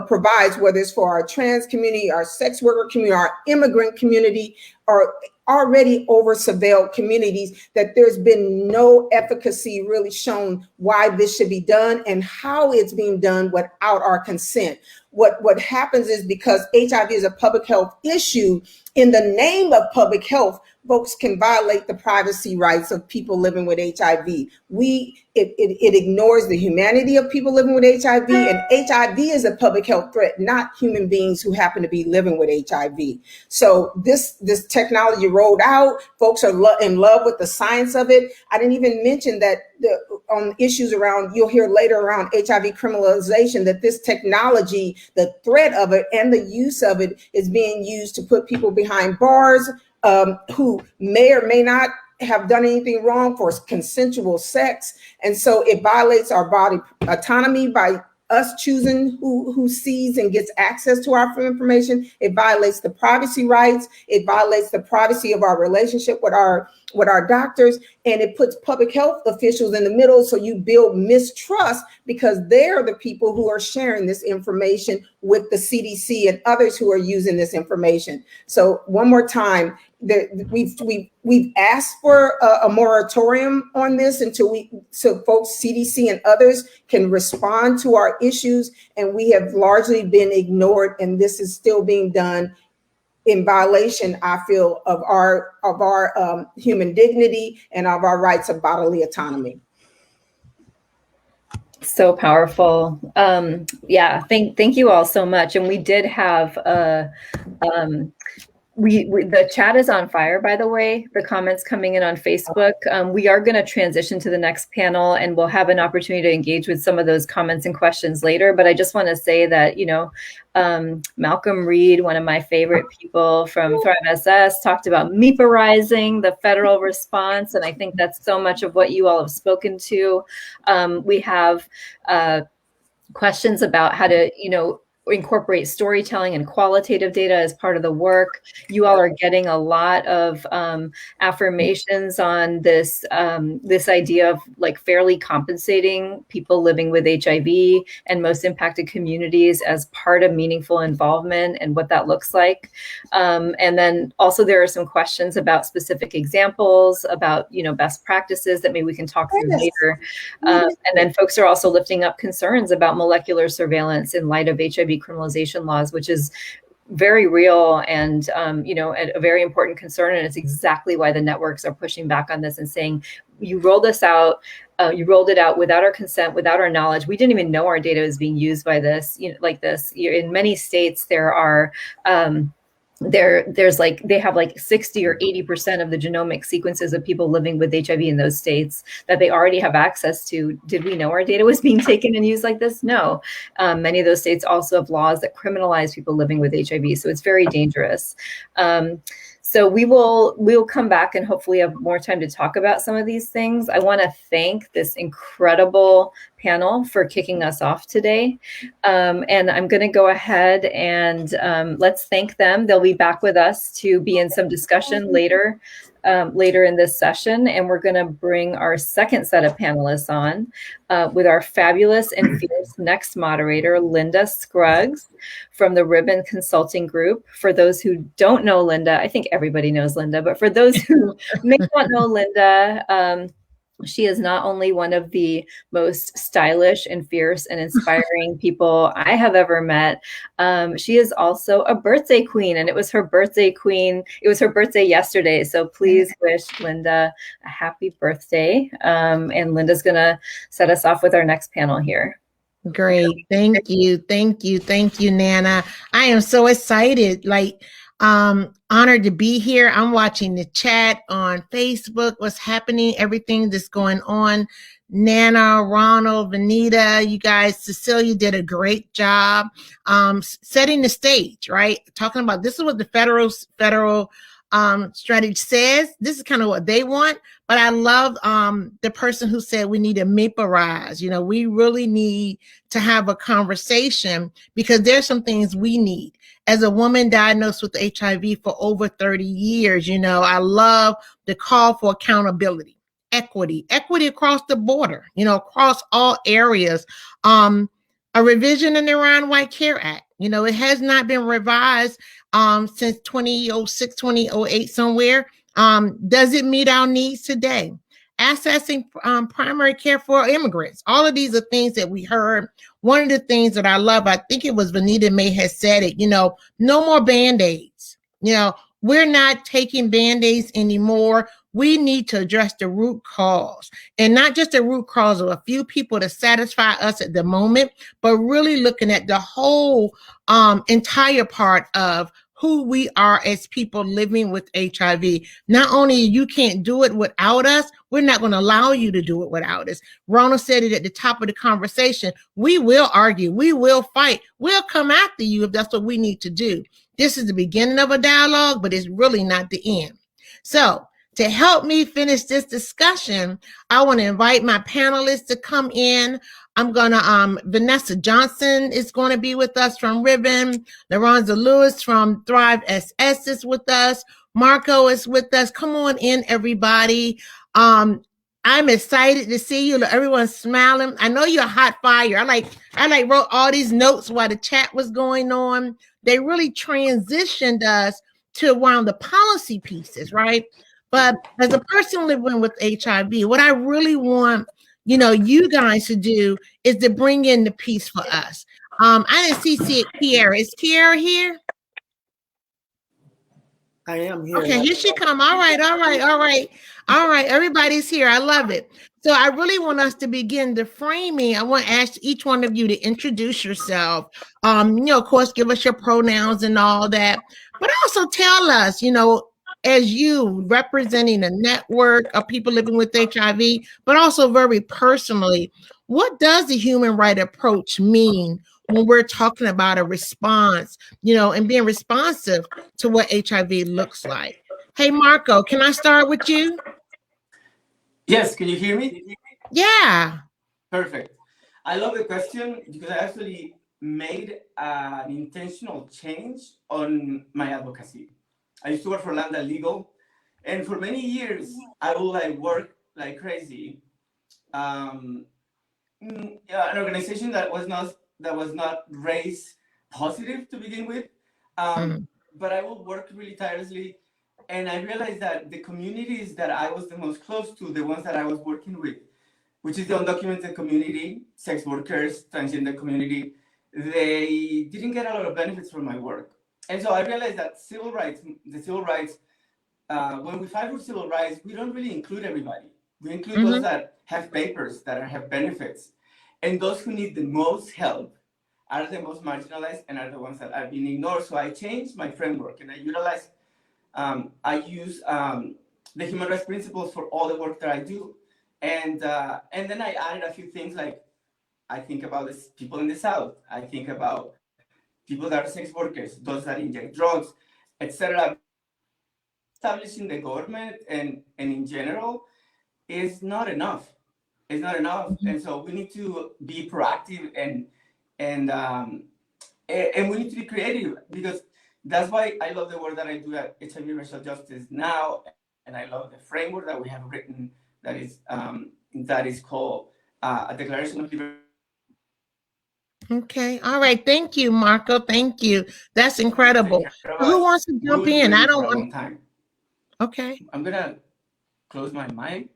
provides, whether it's for our trans community, our sex worker community, our immigrant community, or already over surveilled communities, that there's been no efficacy really shown why this should be done and how it's being done without our consent. What happens is, because HIV is a public health issue, in the name of public health, folks can violate the privacy rights of people living with HIV. It ignores the humanity of people living with HIV, and HIV is a public health threat, not human beings who happen to be living with HIV. So this technology rolled out, folks are in love with the science of it. I didn't even mention that on issues around, you'll hear later around HIV criminalization, that this technology, the threat of it and the use of it is being used to put people behind bars, who may or may not have done anything wrong, for consensual sex. And so it violates our body autonomy by us choosing who sees and gets access to our information. It violates the privacy rights. It violates the privacy of our relationship with our doctors, and it puts public health officials in the middle. So you build mistrust because they're the people who are sharing this information with the CDC and others who are using this information. So one more time, we've asked for a moratorium on this so folks, CDC and others, can respond to our issues, and we have largely been ignored, and this is still being done in violation, I feel, of our human dignity and of our rights of bodily autonomy. So powerful. Yeah, thank you all so much. And we did have the chat is on fire, by the way, the comments coming in on Facebook. We are going to transition to the next panel, and we'll have an opportunity to engage with some of those comments and questions later. But I just want to say that, Malcolm Reed, one of my favorite people from Thrive SS, talked about MEPArizing the federal response. And I think that's so much of what you all have spoken to. We have questions about how to, incorporate storytelling and qualitative data as part of the work. You all are getting a lot of affirmations on this idea of fairly compensating people living with HIV and most impacted communities as part of meaningful involvement and what that looks like. And then also there are some questions about specific examples, about best practices that maybe we can talk through later. And then folks are also lifting up concerns about molecular surveillance in light of HIV criminalization laws, which is very real and a very important concern. And it's exactly why the networks are pushing back on this and saying, you rolled it out without our consent, without our knowledge. We didn't even know our data was being used by this, like this. In many states, there are they have 60 or 80% of the genomic sequences of people living with HIV in those states that they already have access to. Did we know our data was being taken and used like this? No. Many of those states also have laws that criminalize people living with HIV. So it's very dangerous. So we'll come back and hopefully have more time to talk about some of these things. I want to thank this incredible panel for kicking us off today. And I'm going to go ahead and let's thank them. They'll be back with us to be in some discussion later in this session. And we're going to bring our second set of panelists on with our fabulous and fierce next moderator, Linda Scruggs from the Ribbon Consulting Group. For those who don't know Linda, I think everybody knows Linda, but for those who may not know Linda, she is not only one of the most stylish and fierce and inspiring people I have ever met. She is also a birthday queen, and it was her birthday yesterday. So please wish Linda a happy birthday. And Linda's going to set us off with our next panel here. Great. Thank you, Nana. I am so excited. Honored to be here. I'm watching the chat on Facebook, what's happening, everything that's going on. Nana, Ronald, Vanita, you guys, Cecilia did a great job setting the stage, right? Talking about this is what the federal strategy says. This is kind of what they want. But I love the person who said we need to maperize. We really need to have a conversation because there's some things we need. As a woman diagnosed with HIV for over 30 years, I love the call for accountability, equity across the border, across all areas. A revision in the Iran White Care Act. It has not been revised since 2006, 2008 somewhere. Does it meet our needs today? Accessing primary care for immigrants. All of these are things that we heard. One of the things that I love, I think it was Vanita May has said it, no more Band-Aids. We're not taking Band-Aids anymore. We need to address the root cause, and not just the root cause of a few people to satisfy us at the moment, but really looking at the whole entire part of who we are as people living with HIV. Not only you can't do it without us, we're not going to allow you to do it without us. Ronald said it at the top of the conversation. We will argue. We will fight. We'll come after you if that's what we need to do. This is the beginning of a dialogue, but it's really not the end. So to help me finish this discussion, I want to invite my panelists to come in. I'm going to, Vanessa Johnson is going to be with us from Ribbon. Lorenza Lewis from Thrive SS is with us. Marco is with us. Come on in, everybody. I'm excited to see you. Everyone's smiling. I know you're a hot fire. I wrote all these notes while the chat was going on. They really transitioned us to around the policy pieces, right? But as a person living with HIV, what I really want, you guys to do is to bring in the piece for us. I didn't see Kiara. Is Kiara here? I am here. Okay, here she come. All right. Everybody's here. I love it. So I really want us to begin the framing. I want to ask each one of you to introduce yourself. Of course, give us your pronouns and all that, but also tell us, as you representing a network of people living with HIV, but also very personally, what does the human right approach mean when we're talking about a response, and being responsive to what HIV looks like? Hey, Marco, can I start with you? Yes, can you hear me? Yeah. Perfect. I love the question because I actually made an intentional change on my advocacy. I used to work for Lambda Legal, and for many years, I would work like crazy. An organization that was not race positive to begin with, but I would work really tirelessly, and I realized that the communities that I was the most close to, the ones that I was working with, which is the undocumented community, sex workers, transgender community, they didn't get a lot of benefits from my work. And so I realized that the civil rights, when we fight for civil rights, we don't really include everybody. We include those that have papers, that have benefits. And those who need the most help are the most marginalized and are the ones that are being ignored. So I changed my framework and I use the human rights principles for all the work that I do. And then I added a few things like I think about this people in the South. I think about people that are sex workers, those that inject drugs, etc. established in the government and in general is not enough. It's not enough, and so we need to be proactive and and we need to be creative, because that's why I love the work that I do at HIV Racial Justice now, and I love the framework that we have written that is called a Declaration of Liberty. Okay. All right. Thank you, Marco. Thank you. That's incredible. Who wants to jump in? I don't want. Time. Okay. I'm gonna close my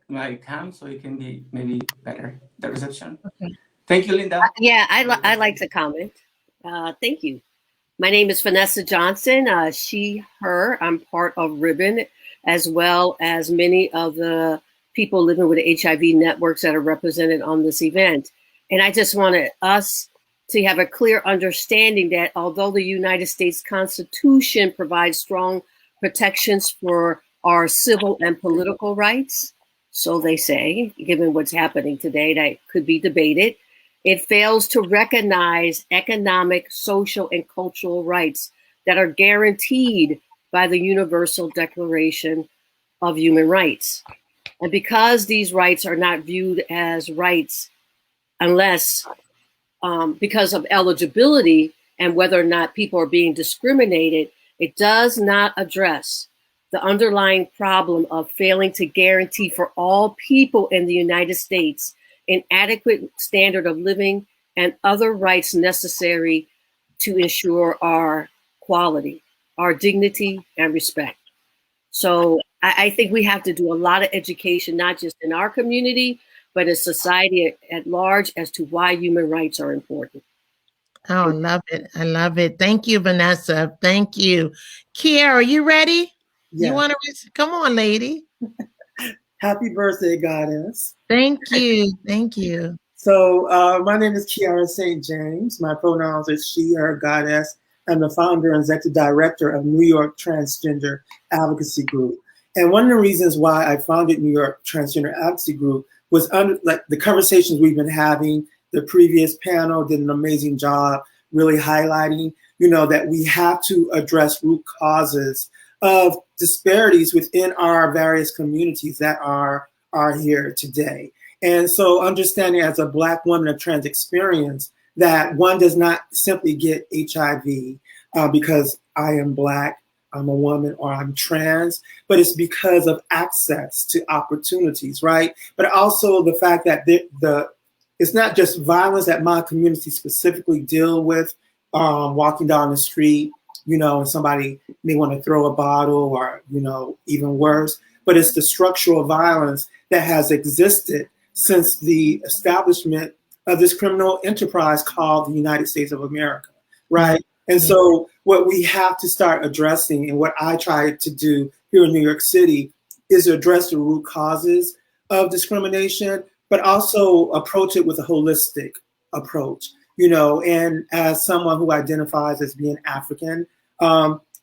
my cam, so it can be maybe better, the reception. Okay. Thank you, Linda. Yeah, I'd like to comment. Thank you. My name is Vanessa Johnson. She, her. I'm part of Ribbon, as well as many of the people living with HIV networks that are represented on this event. And I just wanted us to have a clear understanding that although the United States Constitution provides strong protections for our civil and political rights, so they say, given what's happening today, that could be debated, it fails to recognize economic, social, and cultural rights that are guaranteed by the Universal Declaration of Human Rights. And because these rights are not viewed as rights unless because of eligibility and whether or not people are being discriminated, it does not address the underlying problem of failing to guarantee for all people in the United States an adequate standard of living and other rights necessary to ensure our quality, our dignity, and respect. So I think we have to do a lot of education, not just in our community, but in society at large, as to why human rights are important. Oh, I love it. I love it. Thank you, Vanessa. Thank you. Kiara, are you ready? Yeah. You want to come on, lady? Happy birthday, Goddess. Thank you. Thank you. So my name is Kiara St. James. My pronouns are she, her, goddess. I'm the founder and executive director of New York Transgender Advocacy Group. And one of the reasons why I founded New York Transgender Advocacy Group was like the conversations we've been having. The previous panel did an amazing job really highlighting, that we have to address root causes of disparities within our various communities that are here today. And so understanding as a Black woman of trans experience that one does not simply get HIV because I am Black, I'm a woman, or I'm trans, but it's because of access to opportunities, right? But also the fact that it's not just violence that my community specifically deal with, walking down the street, and somebody may want to throw a bottle or, even worse, but it's the structural violence that has existed since the establishment of this criminal enterprise called the United States of America, right? And so what we have to start addressing, and what I try to do here in New York City, is address the root causes of discrimination, but also approach it with a holistic approach, and as someone who identifies as being African,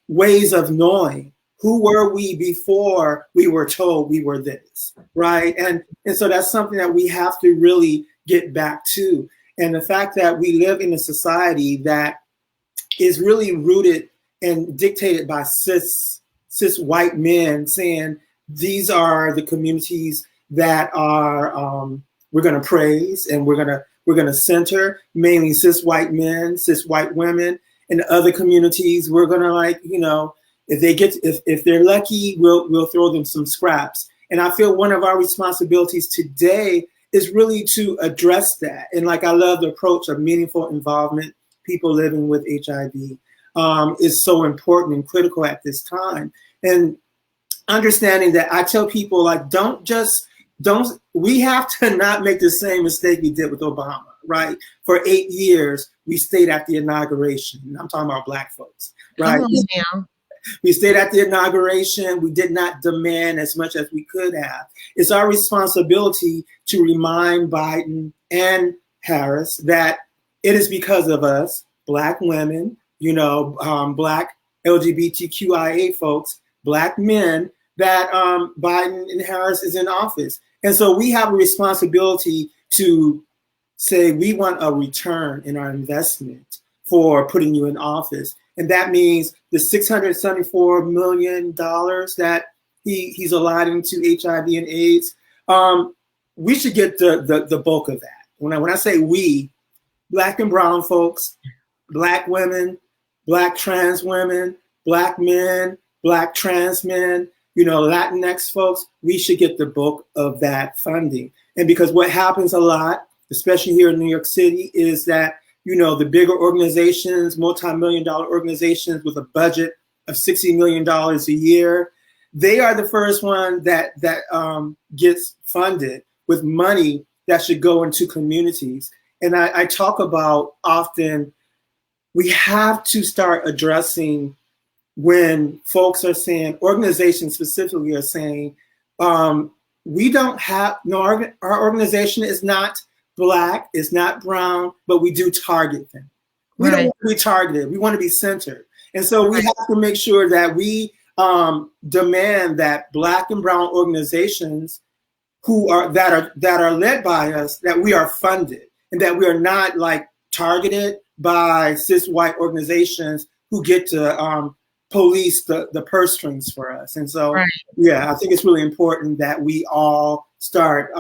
ways of knowing who were we before we were told we were this, right? And so that's something that we have to really get back to. And the fact that we live in a society that is really rooted and dictated by cis white men saying these are the communities that are we're going to praise and we're going to center, mainly cis white men, cis white women. In other communities, we're going to if they're lucky, we'll throw them some scraps. And I feel one of our responsibilities today is really to address that. And I love the approach of meaningful involvement. People living with HIV is so important and critical at this time. And understanding that, I tell people, we have to not make the same mistake we did with Obama, right? For 8 years, we stayed at the inauguration. I'm talking about Black folks, right? Come on now. We stayed at the inauguration. We did not demand as much as we could have. It's our responsibility to remind Biden and Harris that it is because of us, Black women, Black LGBTQIA folks, Black men, that Biden and Harris is in office. And so we have a responsibility to say we want a return in our investment for putting you in office. And that means the $674 million that he's allotting to HIV and AIDS, we should get the bulk of that. When I say we, Black and brown folks, Black women, Black trans women, Black men, Black trans men, Latinx folks, we should get the bulk of that funding. And because what happens a lot, especially here in New York City, is that, the bigger organizations, multi-million-dollar organizations with a budget of $60 million a year, they are the first one that gets funded with money that should go into communities. And I talk about often, we have to start addressing when folks are saying, organizations specifically are saying, we don't have, no, our organization is not Black, it's not brown, but we do target them. We don't want to be targeted, we want to be centered. And so we have to make sure that we demand that Black and brown organizations that are led by us, that we are funded and that we are not like targeted by cis white organizations who get to police the purse strings for us. And so, yeah, I think it's really important that we all start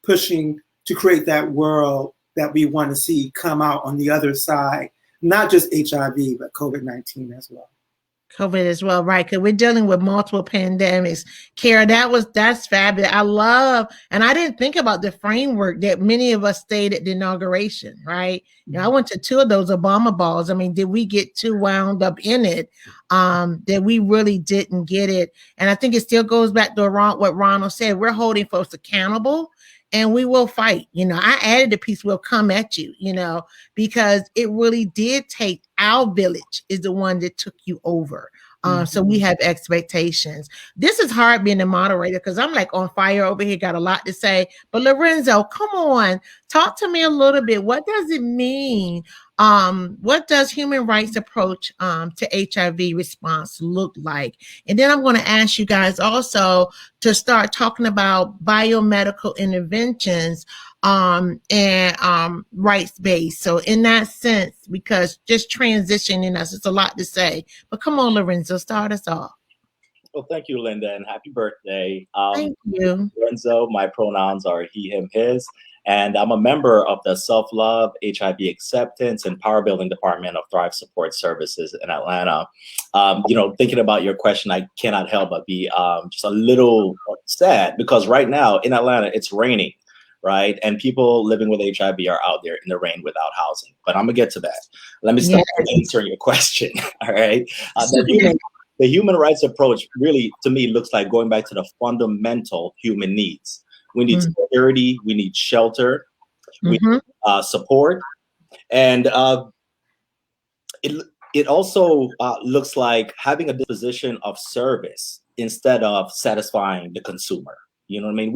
pushing to create that world that we want to see come out on the other side, not just HIV, but COVID-19 as well. COVID as well, right? Because we're dealing with multiple pandemics. Kara, that's fabulous. I love, and I didn't think about the framework that many of us stayed at the inauguration, right? I went to 2 of those Obama balls. I mean, did we get too wound up in it that we really didn't get it? And I think it still goes back to what Ronald said. We're holding folks accountable. And we will fight. I added the piece, we'll come at you, because it really did take, our village is the one that took you over. So we have expectations. This is hard being a moderator because I'm like on fire over here, got a lot to say. But Lorenzo, come on, talk to me a little bit. What does it mean? What does human rights approach to HIV response look like? And then I'm going to ask you guys also to start talking about biomedical interventions and rights-based. So in that sense, because just transitioning us, it's a lot to say. But come on, Lorenzo, start us off. Well, thank you, Linda, and happy birthday. Thank you. Lorenzo, my pronouns are he, him, his. And I'm a member of the Self-Love, HIV Acceptance, and Power Building Department of Thrive Support Services in Atlanta. Thinking about your question, I cannot help but be just a little sad because right now in Atlanta, it's raining, right? And people living with HIV are out there in the rain without housing. But I'm going to get to that. Let me start answering your question, all right? The human rights approach really, to me, looks like going back to the fundamental human needs. We need security, we need shelter, we need support. And it also looks like having a disposition of service instead of satisfying the consumer. You know what I mean?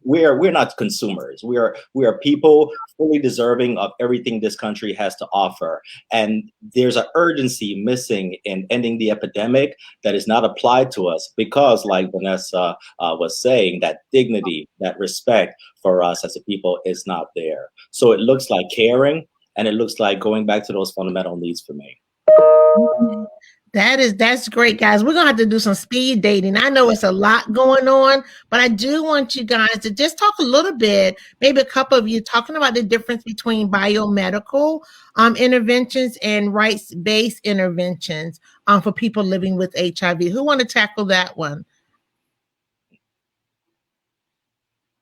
We're not consumers. We are people fully deserving of everything this country has to offer. And there's an urgency missing in ending the epidemic that is not applied to us because, like Vanessa was saying, that dignity, that respect for us as a people is not there. So it looks like caring, and it looks like going back to those fundamental needs for me. That's great, guys. We're gonna have to do some speed dating. I know it's a lot going on, but I do want you guys to just talk a little bit, maybe a couple of you talking about the difference between biomedical interventions and rights-based interventions for people living with HIV. Who want to tackle that one?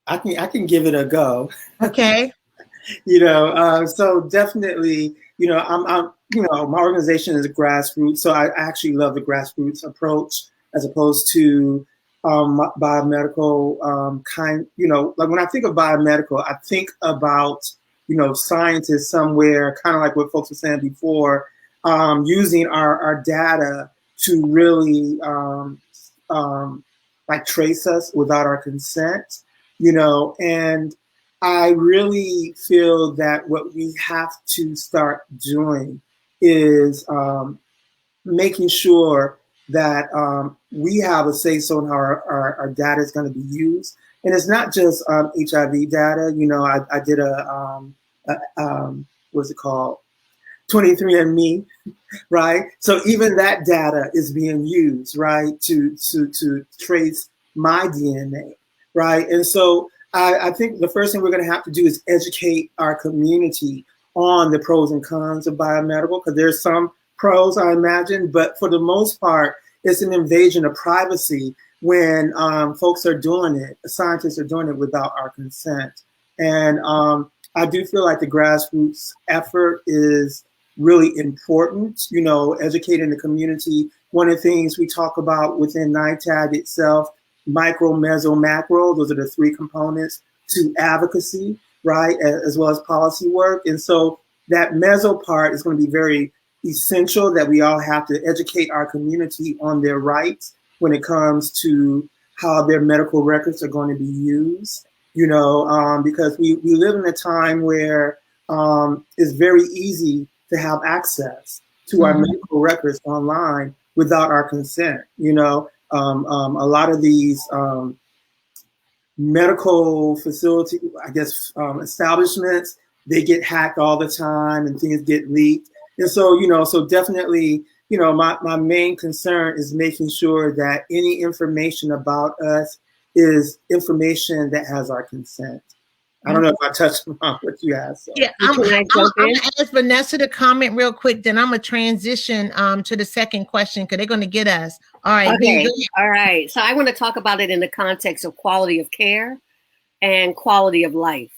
I can give it a go. Okay. So definitely, I'm my organization is a grassroots, so I actually love the grassroots approach as opposed to biomedical like when I think of biomedical, I think about, scientists somewhere, kind of like what folks were saying before, using our data to really like trace us without our consent, and I really feel that what we have to start doing is making sure that we have a say-so in how our data is going to be used. And it's not just HIV data. I did what's it called? 23andMe, right? So even that data is being used, right, to trace my DNA, right? And so I think the first thing we're going to have to do is educate our community on the pros and cons of biomedical, because there's some pros, I imagine, but for the most part, it's an invasion of privacy when folks are doing it, scientists are doing it without our consent. And I do feel like the grassroots effort is really important, you know, educating the community. One of the things we talk about within NITAG itself, micro, meso, macro, those are the three components to advocacy, right, as well as policy work. And so that meso part is going to be very essential, that we all have to educate our community on their rights when it comes to how their medical records are going to be used, you know, because we live in a time where it's very easy to have access to our medical records online without our consent. You know, a lot of these medical facility, I guess, establishments, they get hacked all the time and things get leaked. And so, you know, so definitely, you know, my main concern is making sure that any information about us is information that has our consent. I don't know if I touched on what you asked. So. Yeah, I'm going to ask Vanessa to comment real quick, then I'm going to transition to the second question because they're going to get us. All right. Okay. All right. So I want to talk about it in the context of quality of care and quality of life.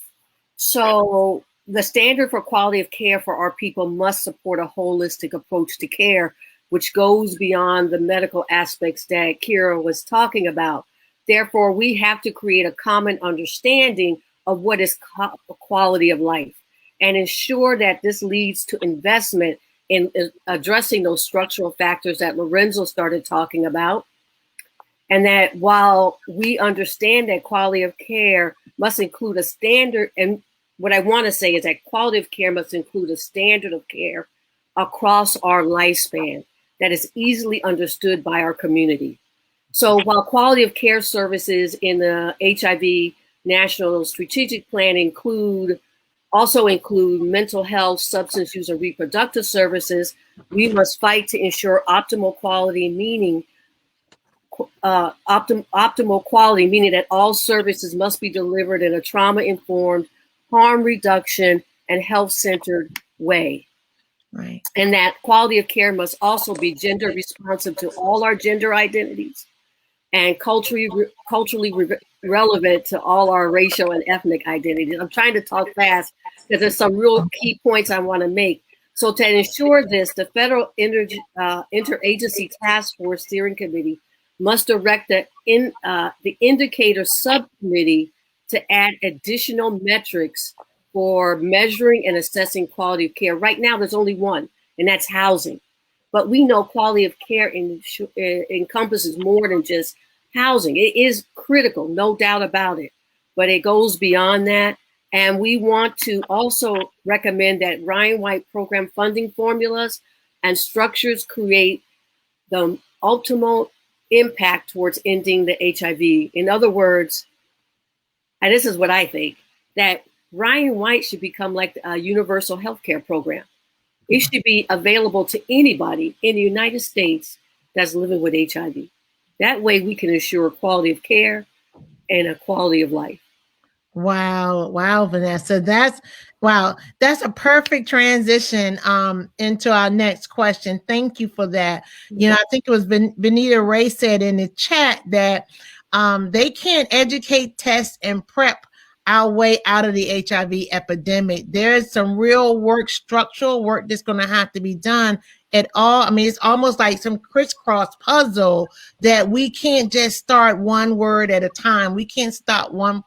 So the standard for quality of care for our people must support a holistic approach to care, which goes beyond the medical aspects that Kira was talking about. Therefore, we have to create a common understanding of what is quality of life and ensure that this leads to investment in addressing those structural factors that Lorenzo started talking about. And that while we understand that quality of care must include a standard, and what I want to say is that quality of care must include a standard of care across our lifespan that is easily understood by our community. So while quality of care services in the HIV National Strategic Plan also include mental health, substance use, and reproductive services, we must fight to ensure optimal quality, meaning optimal quality, meaning that all services must be delivered in a trauma-informed, harm reduction, and health-centered way. Right. And that quality of care must also be gender responsive to all our gender identities and culturally relevant to all our racial and ethnic identities. I'm trying to talk fast because there's some real key points I want to make. So to ensure this, the Federal Interagency Task Force Steering Committee must direct the indicator subcommittee to add additional metrics for measuring and assessing quality of care. Right now, there's only one, and that's housing. But we know quality of care encompasses more than just housing. It is critical, no doubt about it, but it goes beyond that. And we want to also recommend that Ryan White program funding formulas and structures create the ultimate impact towards ending the HIV. In other words, and this is what I think, that Ryan White should become like a universal healthcare program. It should be available to anybody in the United States that's living with HIV. That way we can ensure quality of care and a quality of life. Wow. Wow, Vanessa. That's a perfect transition into our next question. Thank you for that. You know, I think it was Benita Ray said in the chat that they can't educate, test, and prep our way out of the HIV epidemic. There's some real work, structural work that's going to have to be done at all. I mean, it's almost like some crisscross puzzle that we can't just start one word at a time. We can't start one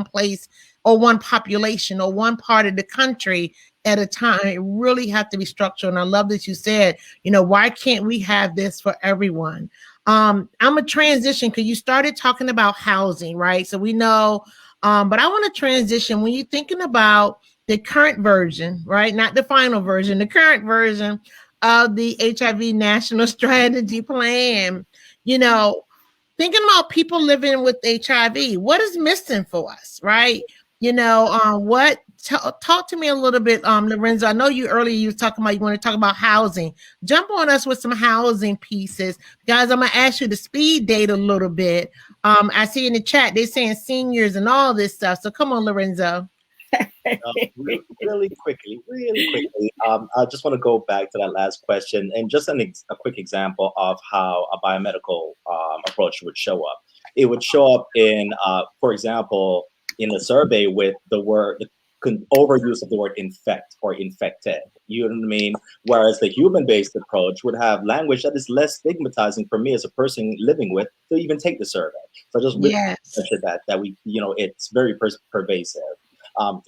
place or one population or one part of the country at a time. It really has to be structural. And I love that you said, you know, why can't we have this for everyone? I'm a transition because you started talking about housing, right? So we know, but I want to transition when you're thinking about the current version, right? Not the final version, the current version of the HIV National Strategy Plan, you know, thinking about people living with HIV, what is missing for us, right? You know, what talk to me a little bit, Lorenzo. I know you earlier you was talking about you want to talk about housing. Jump on us with some housing pieces, guys. I'm gonna ask you to speed date a little bit. I see in the chat they're saying seniors and all this stuff. So come on, Lorenzo. Really quickly, I just want to go back to that last question and just a quick example of how a biomedical approach would show up. It would show up in, for example, in the survey with the overuse of the word infect or infected. You know what I mean? Whereas the human-based approach would have language that is less stigmatizing for me as a person living with to even take the survey. So just really mention that we, it's very pervasive.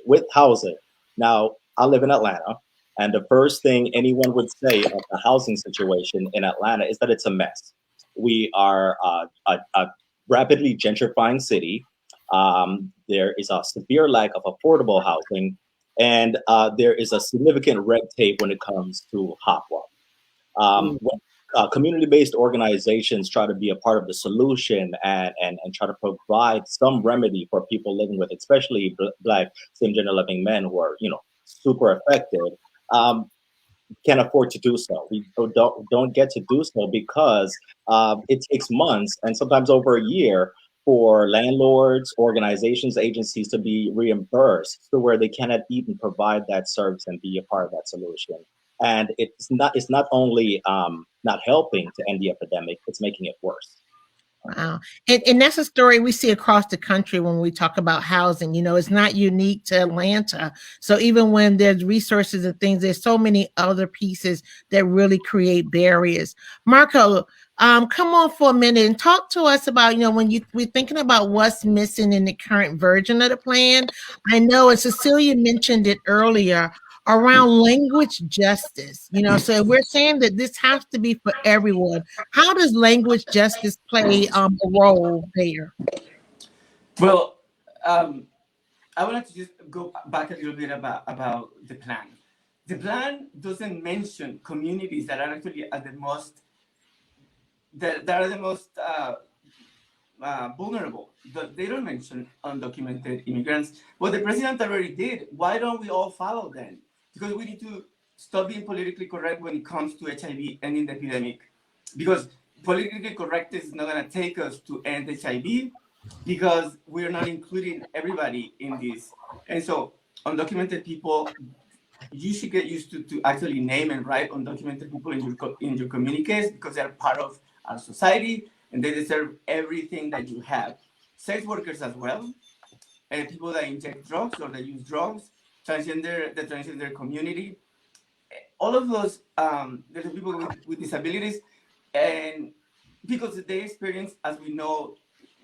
With housing. Now, I live in Atlanta, and the first thing anyone would say about the housing situation in Atlanta is that it's a mess. We are a rapidly gentrifying city. There is a severe lack of affordable housing, and there is a significant red tape when it comes to HOPWA. When community-based organizations try to be a part of the solution and try to provide some remedy for people living with, especially Black same-gender loving men who are, super affected, can't afford to do so. We don't get to do so because it takes months and sometimes over a year for landlords, organizations, agencies to be reimbursed to where they cannot even provide that service and be a part of that solution. And it's not only not helping to end the epidemic, it's making it worse. Wow. And that's a story we see across the country when we talk about housing. It's not unique to Atlanta. So even when there's resources and things, there's so many other pieces that really create barriers. Marco, come on for a minute and talk to us about, when we're thinking about what's missing in the current version of the plan. I know, and Cecilia mentioned it earlier, around language justice, so we're saying that this has to be for everyone. How does language justice play a role there? Well, I wanted to just go back a little bit about the plan. The plan doesn't mention communities that are actually at the most vulnerable. They don't mention undocumented immigrants. But the president already did. Why don't we all follow then? Because we need to stop being politically correct when it comes to HIV ending the epidemic. Because politically correctness is not going to take us to end HIV because we're not including everybody in this. And so undocumented people, you should get used to actually name and write undocumented people in your communiques because they're part of our society and they deserve everything that you have. Sex workers as well, and people that inject drugs or that use drugs, the transgender community, all of those, there's people with disabilities, and because they experience, as we know,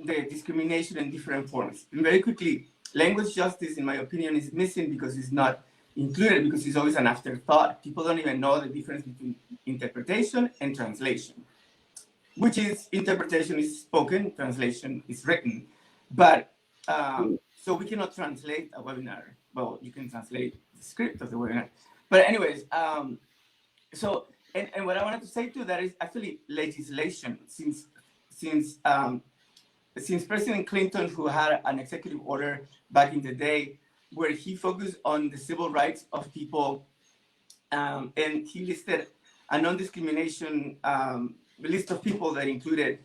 the discrimination in different forms. And very quickly, language justice, in my opinion, is missing because it's not included, because it's always an afterthought. People don't even know the difference between interpretation and translation, which is interpretation is spoken, translation is written. But so we cannot translate a webinar. Well, you can translate the script of the webinar. But anyways, so and what I wanted to say to that is actually legislation. Since President Clinton, who had an executive order back in the day where he focused on the civil rights of people, and he listed a non-discrimination list of people that included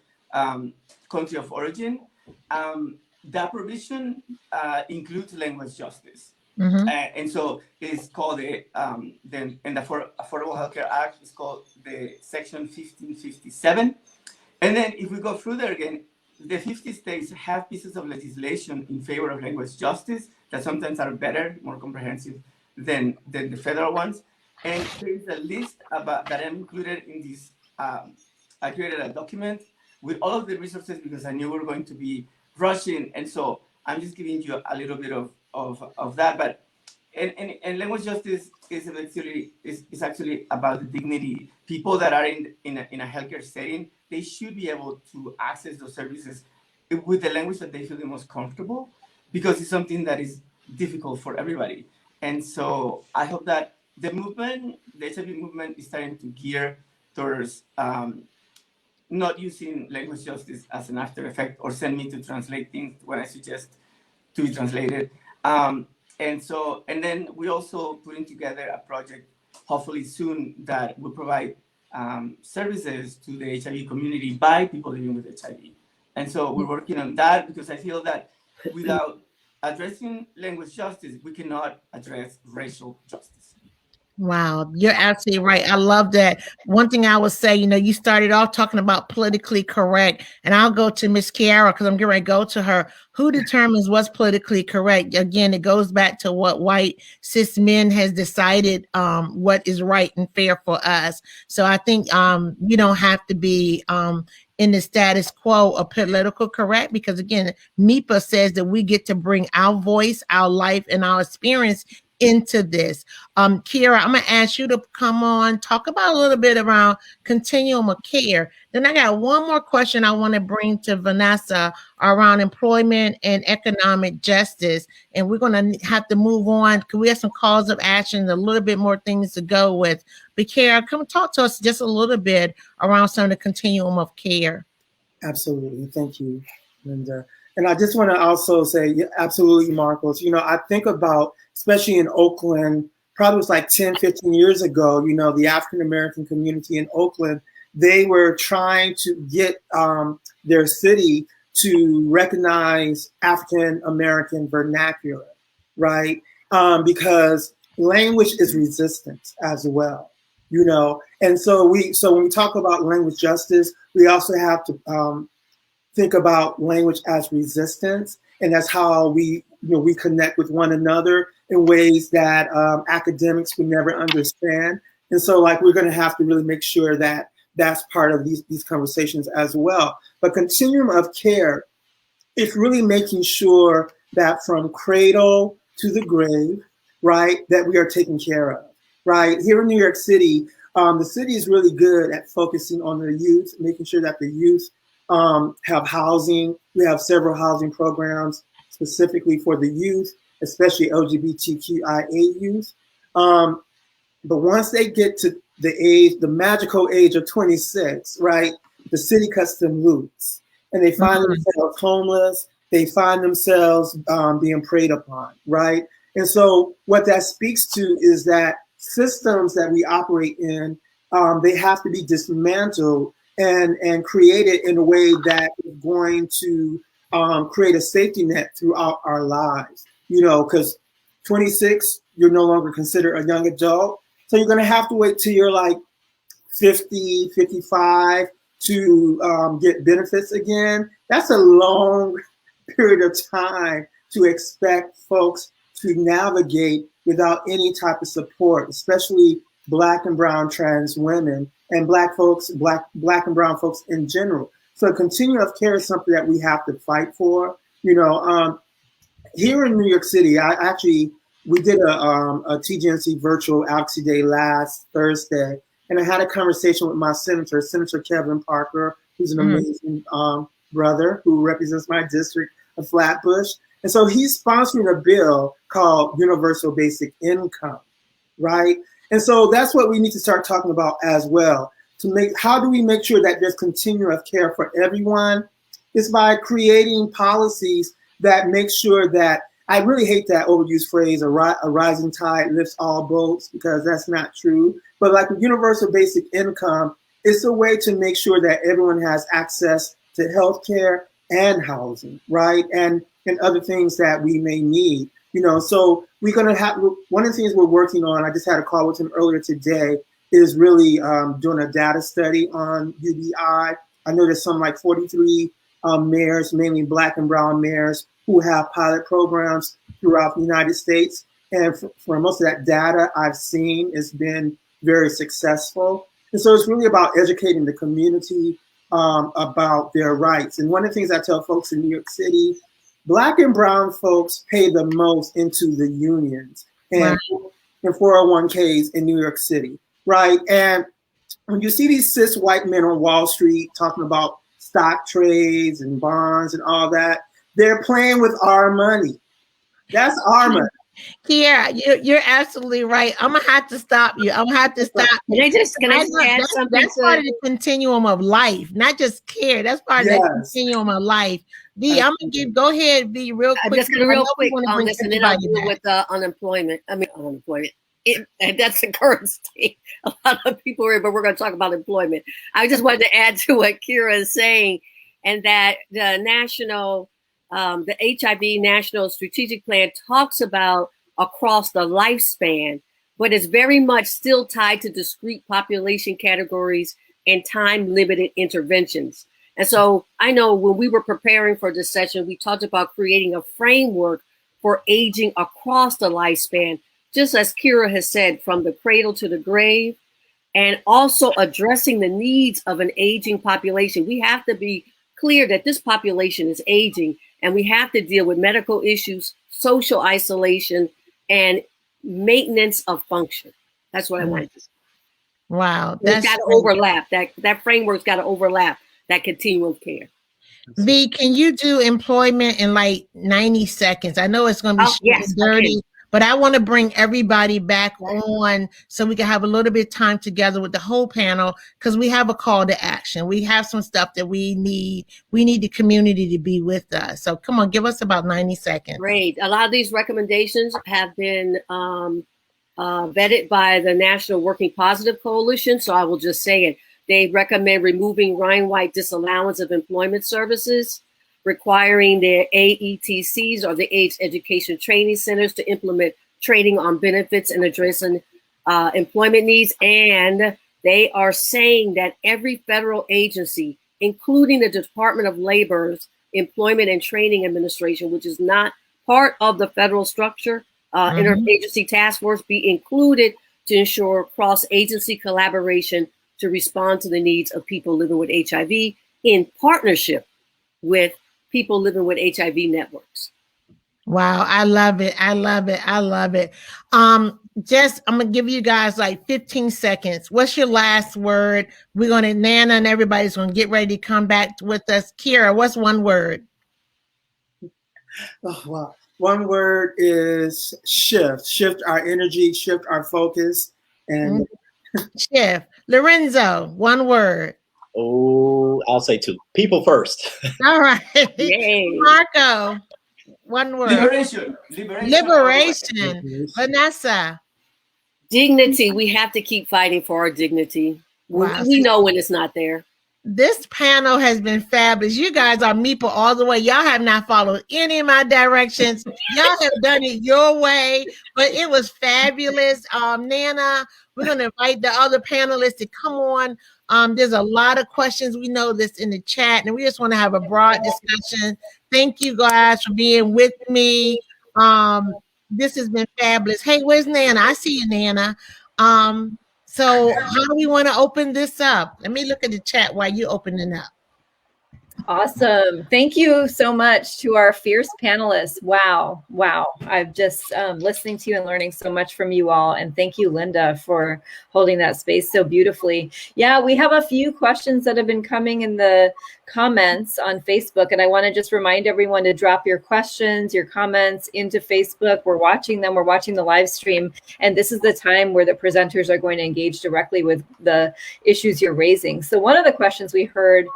country of origin. That provision includes language justice. Mm-hmm. And so it's called the Affordable Healthcare Act is called the Section 1557. And then if we go through there again, the 50 states have pieces of legislation in favor of language justice that sometimes are better, more comprehensive than the federal ones. And there is a list that I included in this. I created a document with all of the resources because I knew we were going to be rushing. And so I'm just giving you a little bit of that. But and language justice is actually about the dignity. People that are in a healthcare setting, they should be able to access those services with the language that they feel the most comfortable, because it's something that is difficult for everybody. And so I hope that the HIV movement is starting to gear towards not using language justice as an after effect or send me to translate things when I suggest to be translated. And then we also putting together a project, hopefully soon, that will provide services to the HIV community by people living with HIV. And so we're working on that because I feel that without addressing language justice, we cannot address racial justice. Wow, you're absolutely right. I love that. One thing I would say, you started off talking about politically correct, and I'll go to Miss Kiara because I'm getting ready to go to her. Who determines what's politically correct? Again, it goes back to what white cis men has decided what is right and fair for us. So I think you don't have to be in the status quo of political correct, because again, MIPA says that we get to bring our voice, our life, and our experience into this. Kiara, I'm gonna ask you to come on, talk about a little bit around continuum of care. Then I got one more question I want to bring to Vanessa around employment and economic justice. And we're gonna have to move on because we have some calls of action, a little bit more things to go with. But Kiara, come talk to us just a little bit around some of the continuum of care. Absolutely. Thank you, Linda. And I just want to also say, yeah, absolutely, Marcos. I think about, especially in Oakland, probably was like 10, 15 years ago, the African-American community in Oakland, they were trying to get their city to recognize African-American vernacular, right? Because language is resistance as well, And so when we talk about language justice, we also have to think about language as resistance, and that's how we connect with one another in ways that academics would never understand. And so, we're going to have to really make sure that that's part of these conversations as well. But continuum of care is really making sure that from cradle to the grave, right, that we are taken care of, right? Here in New York City, the city is really good at focusing on the youth, making sure that the youth have housing. We have several housing programs specifically for the youth, especially LGBTQIA youth. But once they get to the magical age of 26, right, the city cuts them loose, and they find themselves homeless. They find themselves being preyed upon, right? And so what that speaks to is that systems that we operate in, they have to be dismantled and created in a way that is going to create a safety net throughout our lives. Because 26, you're no longer considered a young adult. So you're going to have to wait till you're like 50, 55 to get benefits again. That's a long period of time to expect folks to navigate without any type of support, especially Black and brown trans women and Black and brown folks in general. So continuum of care is something that we have to fight for. Here in New York City, we did a TGNC virtual advocacy day last Thursday, and I had a conversation with my Senator Kevin Parker, who's an amazing brother who represents my district of Flatbush. And so he's sponsoring a bill called Universal Basic Income, right? And so that's what we need to start talking about as well. How do we make sure that there's continuum of care for everyone? It's by creating policies that make sure that, I really hate that overused phrase, a rising tide lifts all boats, because that's not true. But like with universal basic income, it's a way to make sure that everyone has access to healthcare and housing, right? And other things that we may need. So we're going to have, one of the things we're working on, I just had a call with him earlier today, is really doing a data study on UBI. I know there's some like 43 mayors, mainly Black and brown mayors, who have pilot programs throughout the United States. And for most of that data I've seen, it's been very successful. And so it's really about educating the community about their rights. And one of the things I tell folks in New York City, Black and brown folks pay the most into the unions and 401ks in New York City, right? And when you see these cis white men on Wall Street talking about stock trades and bonds and all that, they're playing with our money. That's our money. Kiara, you're absolutely right. I'm gonna have to stop you. I'm gonna have to stop you. Can I just add something That's part of the continuum of life, not just care. That's part of the continuum of life. V, I'm gonna go ahead, V, real quick. I'm just gonna real quick on this, and then I'll deal with unemployment. Unemployment. And that's the current state. A lot of people are, but we're going to talk about employment. I just wanted to add to what Kira is saying, and that the HIV National Strategic Plan talks about across the lifespan, but it's very much still tied to discrete population categories and time-limited interventions. And so I know when we were preparing for this session, we talked about creating a framework for aging across the lifespan, just as Kira has said, from the cradle to the grave, and also addressing the needs of an aging population. We have to be clear that this population is aging, and we have to deal with medical issues, social isolation, and maintenance of function. That's what I wanted to say. Wow. That's got to overlap. That framework's got to overlap that continuum of care. V, can you do employment in like 90 seconds? I know it's going to be dirty. But I want to bring everybody back on so we can have a little bit of time together with the whole panel, because we have a call to action. We have some stuff that we need. We need the community to be with us. So come on, give us about 90 seconds. Great. A lot of these recommendations have been vetted by the National Working Positive Coalition. So I will just say it. They recommend removing Ryan-White disallowance of employment services, requiring the AETCs or the AIDS Education Training Centers to implement training on benefits and addressing employment needs. And they are saying that every federal agency, including the Department of Labor's Employment and Training Administration, which is not part of the federal structure, interagency task force, be included to ensure cross-agency collaboration to respond to the needs of people living with HIV in partnership with people living with HIV networks. Wow, I love it. I love it. I love it. I'm gonna give you guys like 15 seconds. What's your last word? We're gonna, Nana and everybody's gonna get ready to come back with us. Kira, what's one word? Oh, wow. One word is shift. Shift our energy, shift our focus, and shift. Lorenzo, one word. Oh, I'll say two. People first. All right. Yay. Marco, one word. Liberation. Vanessa. Dignity. We have to keep fighting for our dignity. Wow. We know when it's not there. This panel has been fabulous. You guys are meeple all the way. Y'all have not followed any of my directions. Y'all have done it your way, but it was fabulous. Nana, we're going to invite the other panelists to come on. There's a lot of questions. We know this in the chat, and we just want to have a broad discussion. Thank you guys for being with me. This has been fabulous. Hey, where's Nana? I see you, Nana. So how do we want to open this up? Let me look at the chat while you open it up. Awesome. Thank you so much to our fierce panelists. Wow. I've just listening to you and learning so much from you all. And thank you, Linda, for holding that space so beautifully. Yeah, we have a few questions that have been coming in the comments on Facebook. And I want to just remind everyone to drop your questions, your comments into Facebook. We're watching them. We're watching the live stream. And this is the time where the presenters are going to engage directly with the issues you're raising. So one of the questions we heard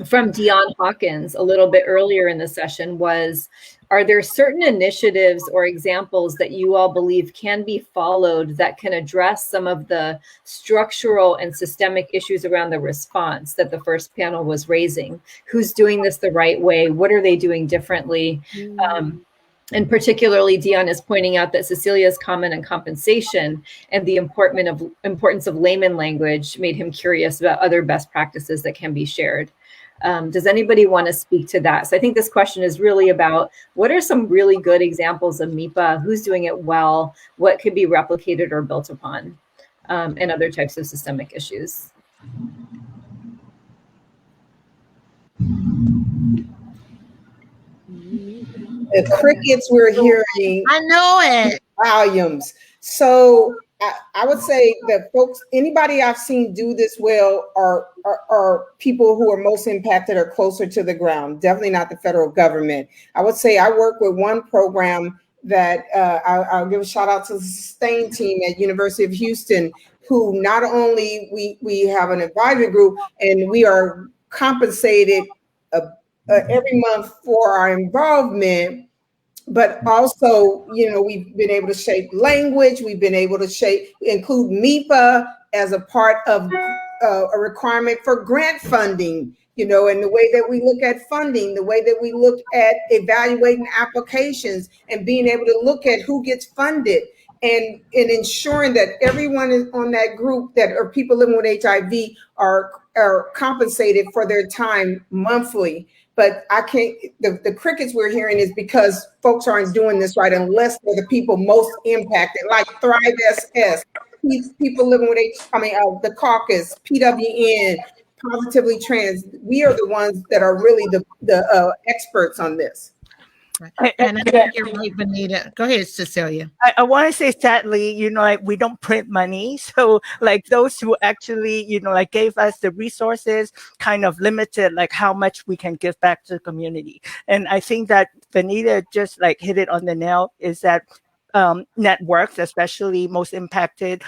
from Dion Hawkins a little bit earlier in the session was, are there certain initiatives or examples that you all believe can be followed that can address some of the structural and systemic issues around the response that the first panel was raising? Who's doing this the right way? What are they doing differently? And particularly, Dion is pointing out that Cecilia's comment on compensation and the importance of layman language made him curious about other best practices that can be shared. Does anybody want to speak to that? So I think this question is really about what are some really good examples of MIPA, who's doing it well, what could be replicated or built upon, and other types of systemic issues. The crickets we're hearing. I know it. Volumes. So I would say that folks, anybody I've seen do this well are people who are most impacted or closer to the ground. Definitely not the federal government. I would say I work with one program that I'll give a shout out to the Sustain team at University of Houston, who not only we have an advisory group and we are compensated every month for our involvement, but also, we've been able to shape language. We've been able to include MIPA as a part of a requirement for grant funding, and the way that we look at funding, the way that we look at evaluating applications and being able to look at who gets funded and ensuring that everyone is on that group that are people living with HIV are compensated for their time monthly. But I can't, the crickets we're hearing is because folks aren't doing this right unless they're the people most impacted, like Thrive SS, people living with the caucus, PWN, Positively Trans. We are the ones that are really the experts on this. And I think you're right, Vanita. Go ahead, Cecilia. I want to say, sadly, like we don't print money. So like those who actually, like gave us the resources kind of limited like how much we can give back to the community. And I think that Vanita just like hit it on the nail, is that networks, especially most impacted,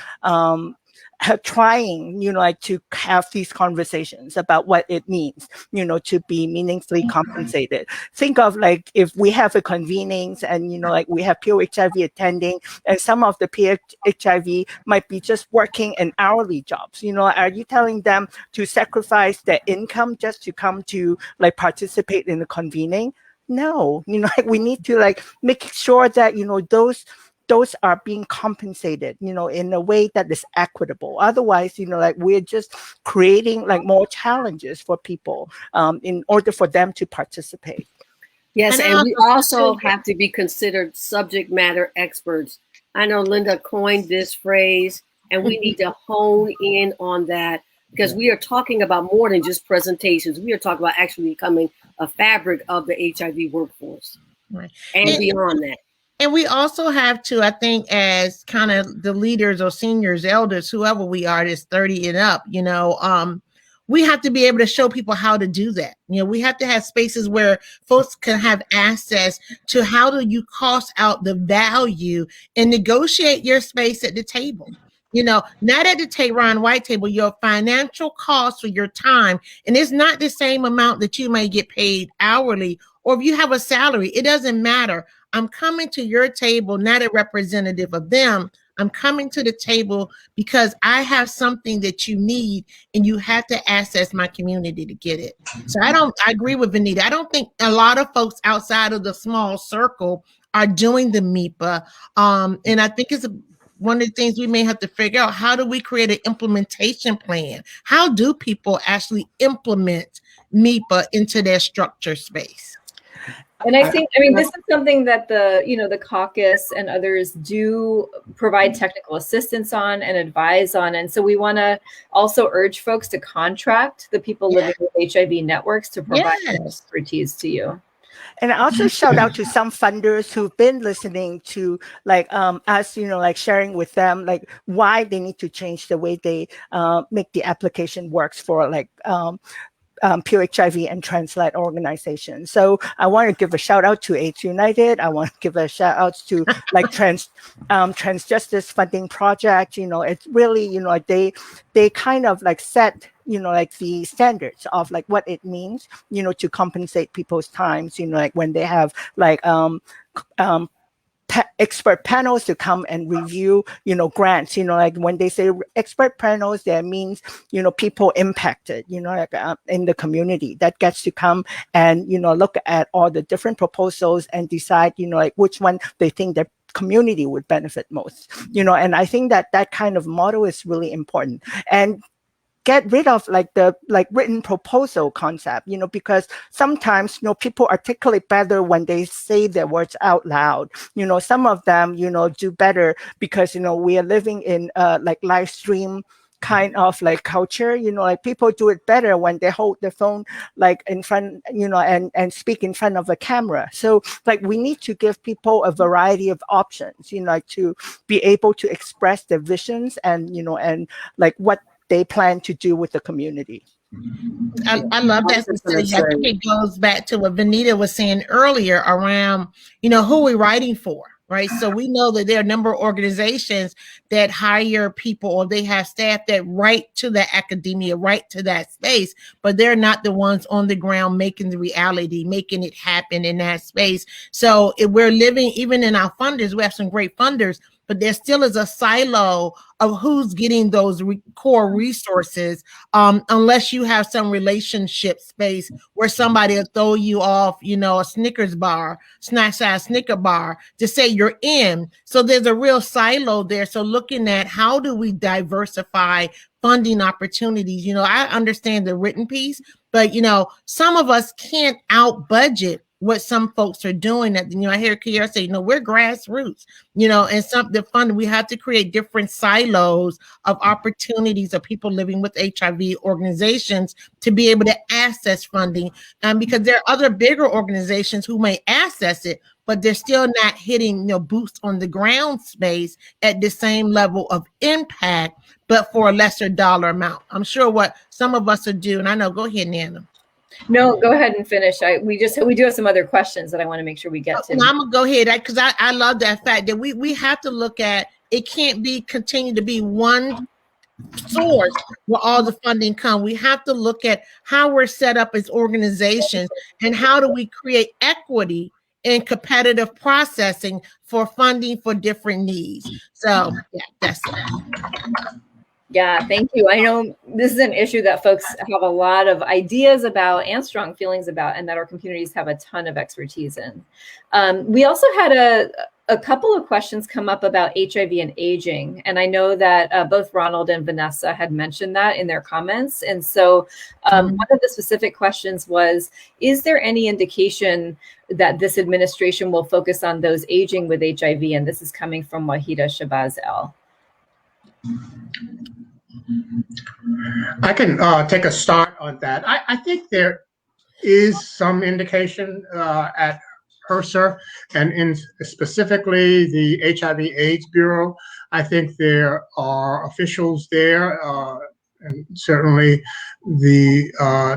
trying, like to have these conversations about what it means, to be meaningfully compensated. Think of like if we have a convenings and, like we have POHIV attending, and some of the PHIV might be just working in hourly jobs. Are you telling them to sacrifice their income just to come to like participate in the convening? No, like we need to like make sure that, those are being compensated, in a way that is equitable. Otherwise, like we're just creating like more challenges for people in order for them to participate. Yes, and we also have to be considered subject matter experts. I know Linda coined this phrase, and we need to hone in on that, because we are talking about more than just presentations. We are talking about actually becoming a fabric of the HIV workforce, right, and beyond that. And we also have to, I think, as kind of the leaders or seniors, elders, whoever we are, that's 30 and up, we have to be able to show people how to do that. We have to have spaces where folks can have access to how do you cost out the value and negotiate your space at the table. Not at the Ron White table, your financial cost for your time. And it's not the same amount that you may get paid hourly, or if you have a salary, it doesn't matter. I'm coming to your table, not a representative of them. I'm coming to the table because I have something that you need, and you have to access my community to get it. So I agree with Vanita. I don't think a lot of folks outside of the small circle are doing the MIPA. And I think it's one of the things we may have to figure out. How do we create an implementation plan? How do people actually implement MIPA into their structure space? And I think, this is something that the caucus and others do provide technical assistance on and advise on. And so we want to also urge folks to contract the people living with HIV networks to provide expertise to you. And I also shout out to some funders who've been listening to like us, like sharing with them like why they need to change the way they make the application works for like POHIV and trans-led organizations. So I want to give a shout out to AIDS United. I want to give a shout out to like Trans Justice Funding Project. It's really, they kind of like set, like the standards of like what it means, to compensate people's times, like when they have like expert panels to come and review, grants, like when they say expert panels, that means, people impacted, like in the community that gets to come and, look at all the different proposals and decide, like which one they think their community would benefit most, and I think that kind of model is really important. And get rid of like the written proposal concept, because sometimes, people articulate better when they say their words out loud. Some of them, do better because, we are living in like live stream kind of like culture, like people do it better when they hold the phone like in front, and speak in front of a camera. So like we need to give people a variety of options, like to be able to express their visions and, and like what they plan to do with the community. I love that. I think it goes back to what Vanita was saying earlier around, who we're writing for. right? So we know that there are a number of organizations that hire people or they have staff that write to the academia, write to that space, but they're not the ones on the ground making the reality, making it happen in that space. So if we're living, even in our funders, we have some great funders, but there still is a silo of who's getting those core resources, unless you have some relationship space where somebody will throw you off, a Snickers bar, snack size Snicker bar to say you're in. So there's a real silo there. So looking at how do we diversify funding opportunities? I understand the written piece, but some of us can't out budget what some folks are doing. That I hear Kiara say, we're grassroots, and the fund, we have to create different silos of opportunities of people living with HIV, organizations to be able to access funding. Because there are other bigger organizations who may access it, but they're still not hitting boots on the ground space at the same level of impact, but for a lesser dollar amount. I'm sure what some of us are doing. I know. Go ahead, Nana. No, go ahead and finish. We do have some other questions that I want to make sure we get to. I'm gonna go ahead because I love that fact that we have to look at it. Can't be continue to be one source where all the funding come. We have to look at how we're set up as organizations and how do we create equity in competitive processing for funding for different needs. So yeah, that's it. Yeah, thank you. I know this is an issue that folks have a lot of ideas about and strong feelings about, and that our communities have a ton of expertise in. We also had a couple of questions come up about HIV and aging, and I know that both Ronald and Vanessa had mentioned that in their comments. And so one of the specific questions was, is there any indication that this administration will focus on those aging with HIV? And this is coming from Wahida Shabazz El. I can take a start on that. I think there is some indication at HRSA and specifically the HIV/AIDS Bureau. I think there are officials there, and certainly the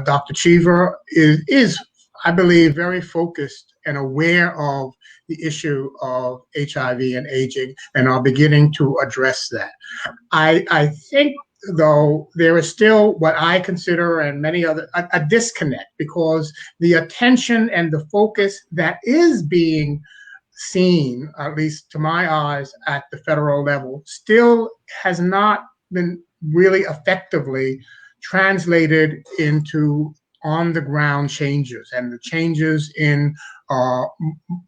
Dr. Cheever is, I believe, very focused and aware of the issue of HIV and aging, and are beginning to address that. I think, though, there is still what I consider and many other a disconnect, because the attention and the focus that is being seen, at least to my eyes, at the federal level, still has not been really effectively translated into on-the-ground changes, and the changes in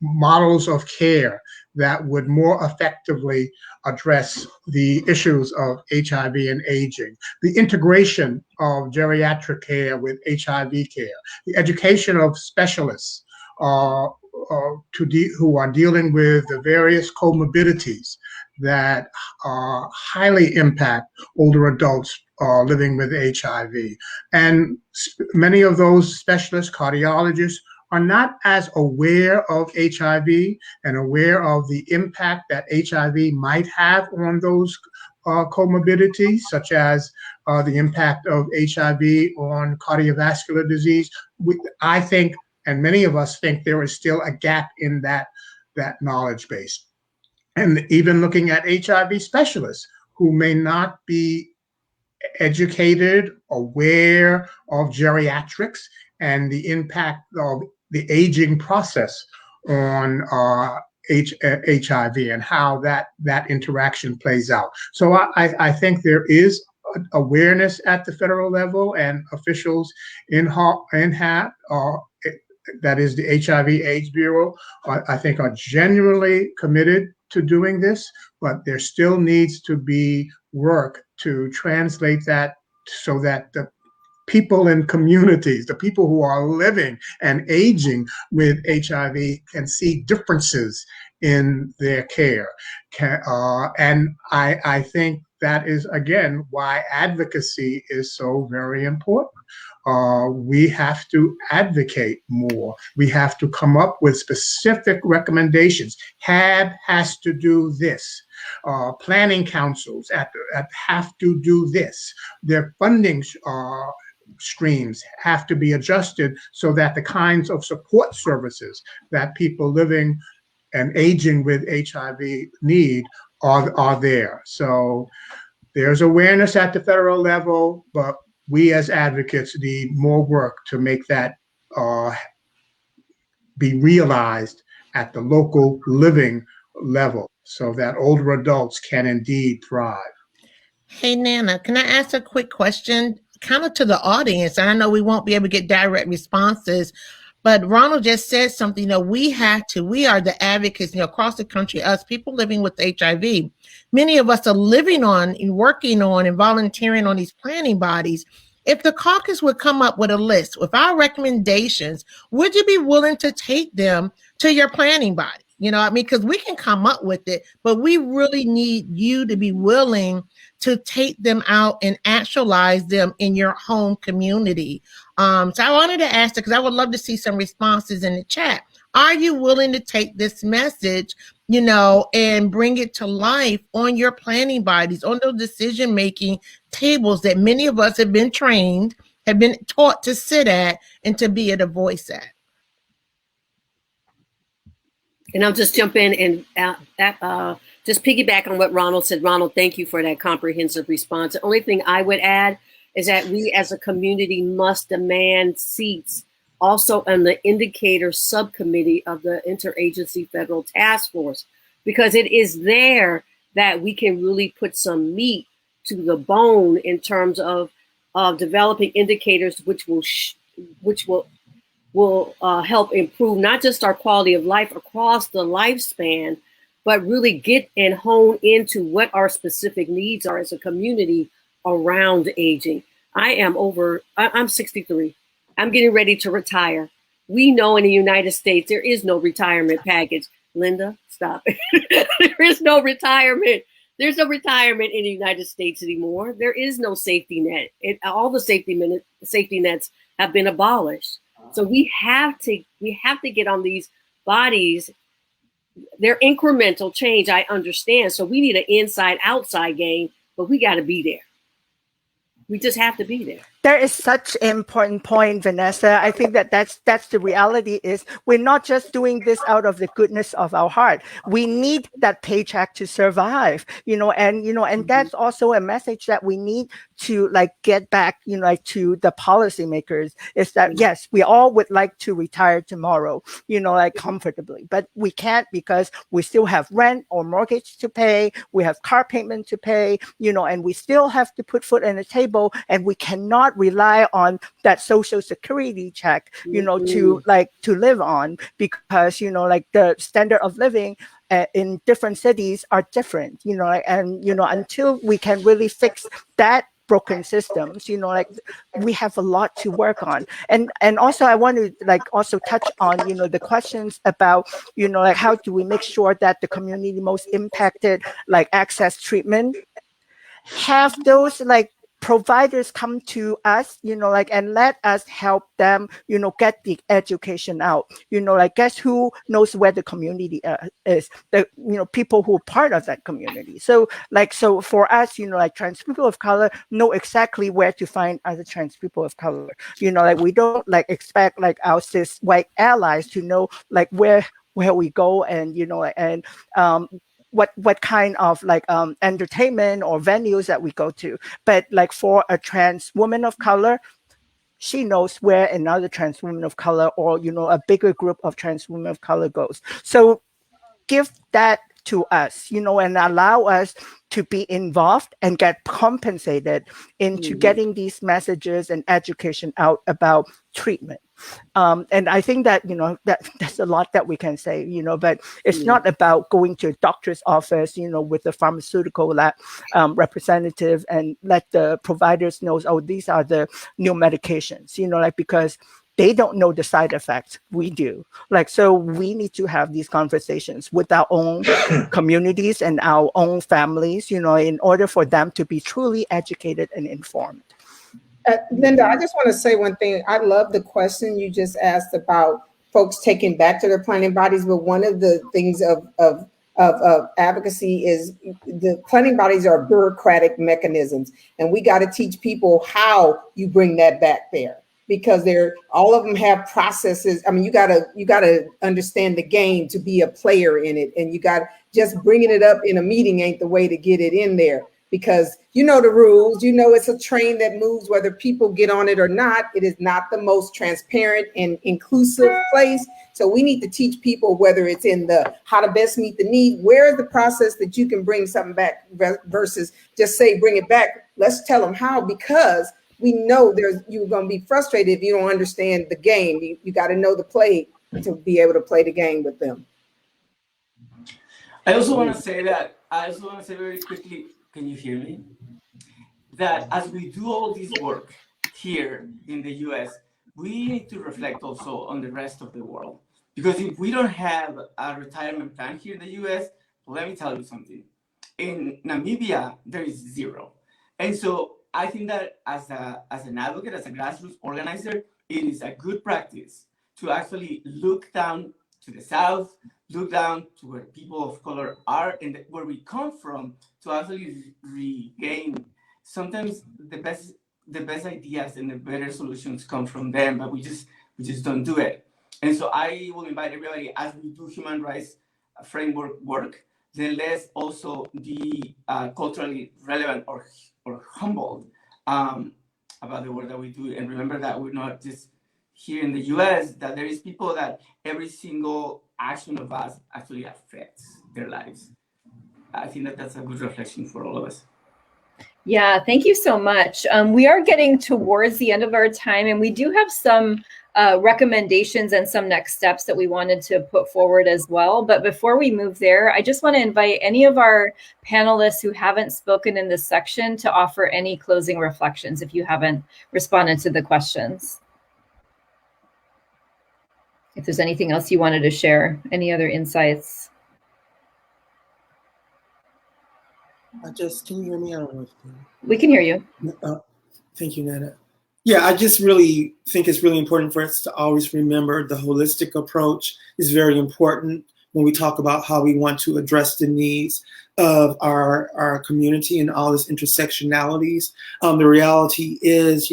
models of care that would more effectively address the issues of HIV and aging, the integration of geriatric care with HIV care, the education of specialists who are dealing with the various comorbidities that highly impact older adults living with HIV. And many of those specialists, cardiologists, are not as aware of HIV and aware of the impact that HIV might have on those comorbidities, such as the impact of HIV on cardiovascular disease. I think, and many of us think, there is still a gap in that knowledge base. And even looking at HIV specialists who may not be educated, aware of geriatrics and the impact of the aging process on HIV and how that interaction plays out. So I think there is awareness at the federal level, and officials in HAP, that is the HIV/AIDS Bureau, I think are genuinely committed to doing this, but there still needs to be work to translate that so that the people in communities, the people who are living and aging with HIV, can see differences in their care. And I think that is, again, why advocacy is so very important. We have to advocate more. We have to come up with specific recommendations. HAB has to do this. Planning councils have to do this. Their funding streams have to be adjusted so that the kinds of support services that people living and aging with HIV need are there. So there's awareness at the federal level, but we as advocates need more work to make that be realized at the local living level so that older adults can indeed thrive. Hey, Nana, can I ask a quick question kind of to the audience? And I know we won't be able to get direct responses, but Ronald just said something, we are the advocates, across the country, us people living with HIV. Many of us are living on and working on and volunteering on these planning bodies. If the caucus would come up with a list with our recommendations, would you be willing to take them to your planning body? Because we can come up with it, but we really need you to be willing to take them out and actualize them in your home community. So I wanted to ask because I would love to see some responses in the chat. Are you willing to take this message, and bring it to life on your planning bodies, on those decision-making tables that many of us have been trained, have been taught to sit at and to be at a voice at? And I'll just jump in and just piggyback on what Ronald said. Ronald, thank you for that comprehensive response. The only thing I would add is that we as a community must demand seats also on the indicator subcommittee of the Interagency Federal Task Force, because it is there that we can really put some meat to the bone in terms of developing indicators which will help improve not just our quality of life across the lifespan, but really get and hone into what our specific needs are as a community around aging. I'm 63. I'm getting ready to retire. We know in the United States, there is no retirement package. Linda, stop. There is no retirement. There's no retirement in the United States anymore. There is no safety net. All the safety nets have been abolished. So we have to get on these bodies. They're incremental change, I understand. So we need an inside-outside game, but we got to be there. We just have to be there. There is such an important point, Vanessa. I think that's the reality is we're not just doing this out of the goodness of our heart. We need that paycheck to survive, and that's also a message that we need to get back, to the policymakers is that, yes, we all would like to retire tomorrow, comfortably, but we can't because we still have rent or mortgage to pay. We have car payment to pay, and we still have to put food on the table, and we cannot rely on that social security check, to live on, because, the standard of living in different cities are different, until we can really fix that broken systems, we have a lot to work on. And also I want to also touch on, the questions about, how do we make sure that the community most impacted, access treatment, have those providers come to us, and let us help them, get the education out. Guess who knows where the community is? The, people who are part of that community. So for us, trans people of color know exactly where to find other trans people of color. We don't expect our cis white allies to know where we go and, what kind of entertainment or venues that we go to. But for a trans woman of color, she knows where another trans woman of color or, a bigger group of trans women of color goes. So give that to us, and allow us to be involved and get compensated into getting these messages and education out about treatment. And I think that, that's a lot that we can say, but it's not about going to a doctor's office, with a pharmaceutical lab representative and let the providers know, oh, these are the new medications, because they don't know the side effects. We do. So we need to have these conversations with our own communities and our own families, in order for them to be truly educated and informed. Linda, I just want to say one thing. I love the question you just asked about folks taking back to their planning bodies. But one of the things of advocacy is the planning bodies are bureaucratic mechanisms. And we got to teach people how you bring that back there. because all of them have processes. I mean, you gotta understand the game to be a player in it, and you got just bringing it up in a meeting ain't the way to get it in there, because you know the rules. You know it's a train that moves whether people get on it or not. It is not the most transparent and inclusive place. So we need to teach people, whether it's in the how to best meet the need, where is the process that you can bring something back versus just say bring it back. Let's tell them how, because we know you're going to be frustrated if you don't understand the game. You got to know the play to be able to play the game with them. I also want to say very quickly, can you hear me? That as we do all this work here in the US, we need to reflect also on the rest of the world. Because if we don't have a retirement plan here in the US, let me tell you something. In Namibia, there is zero. And so I think that as an advocate, as a grassroots organizer, it is a good practice to actually look down to the South, look down to where people of color are and where we come from, to actually regain. Sometimes the best ideas and the better solutions come from them, but we just don't do it. And so I will invite everybody, as we do human rights framework work, then let's also be culturally relevant or humbled about the work that we do, and remember that we're not just here in the US, that there is people that every single action of us actually affects their lives. I think that that's a good reflection for all of us. Yeah, thank you so much. We are getting towards the end of our time, and we do have some recommendations and some next steps that we wanted to put forward as well. But before we move there, I just want to invite any of our panelists who haven't spoken in this section to offer any closing reflections if you haven't responded to the questions. If there's anything else you wanted to share, any other insights? Can you hear me? I don't know if you can. We can hear you. Thank you, Nana. Yeah, I just really think it's really important for us to always remember the holistic approach is very important when we talk about how we want to address the needs of our community and all its intersectionalities. The reality is,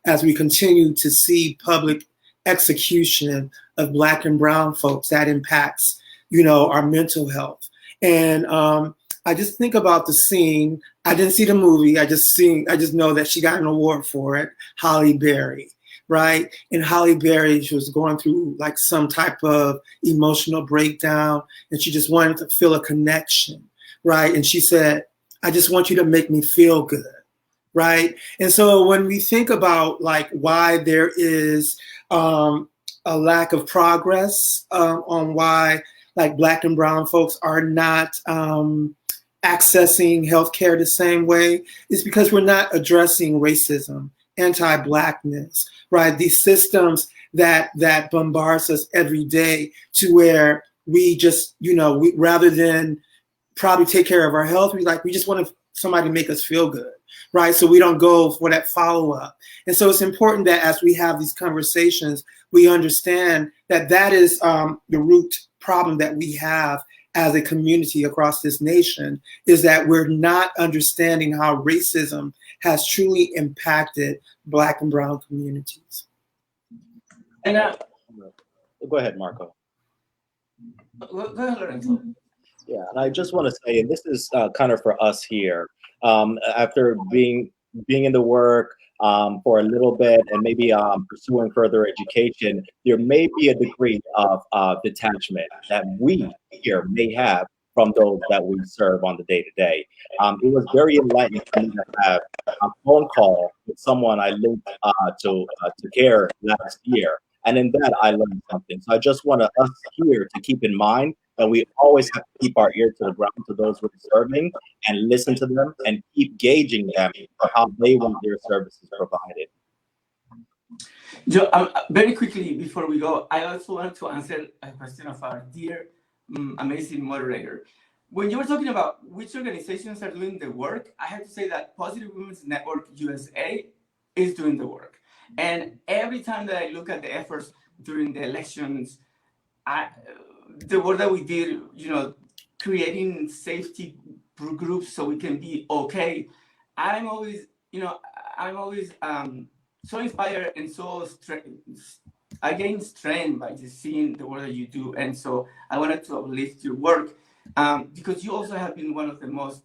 as we continue to see public execution of Black and Brown folks, that impacts, our mental health. And I just think about the scene. I didn't see the movie. I just know that she got an award for it, Halle Berry, right? And Halle Berry, she was going through like some type of emotional breakdown, and she just wanted to feel a connection, right? And she said, I just want you to make me feel good, right? And so when we think about like why there is a lack of progress on why like Black and Brown folks are not accessing healthcare the same way, is because we're not addressing racism, anti-Blackness, right? These systems that bombards us every day, to where we just, we rather than probably take care of our health, we just want somebody to make us feel good, right? So we don't go for that follow-up. And so it's important that as we have these conversations, we understand that that is the root problem that we have as a community across this nation, is that we're not understanding how racism has truly impacted Black and Brown communities. And go ahead, Marco. Go ahead, Lorenzo. Yeah, and I just want to say, and this is kind of for us here, after being in the work for a little bit and maybe pursuing further education, there may be a degree of detachment that we here may have from those that we serve on the day-to-day. It was very enlightening for me to have a phone call with someone I linked to care last year. And in that, I learned something. So I just want us here to keep in mind that we always have to keep our ear to the ground to those we're serving and listen to them and keep gauging them for how they want their services provided. Joe, very quickly before we go, I also wanted to answer a question of our dear, amazing moderator. When you were talking about which organizations are doing the work, I have to say that Positive Women's Network USA is doing the work. And every time that I look at the efforts during the elections, the work that we did, creating safety groups so we can be okay, I'm always so inspired and so I gained strength by just seeing the work that you do. And so I wanted to uplift your work because you also have been one of the most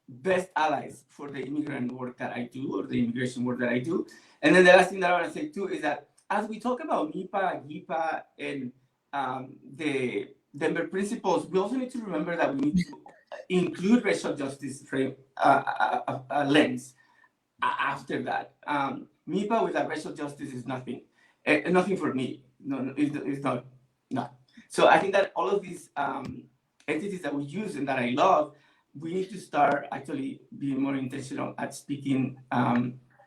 best allies for the immigrant work that I do, or the immigration work that I do. And then the last thing that I want to say too is that as we talk about MIPA, GIPA, and the Denver principles, we also need to remember that we need to include racial justice frame lens after that. MIPA without racial justice is nothing. Nothing for me. No, it's not. No. So I think that all of these entities that we use and that I love, we need to start actually being more intentional at speaking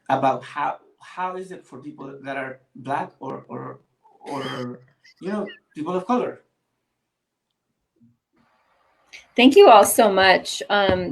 about how is it for people that are Black or people of color. Thank you all so much.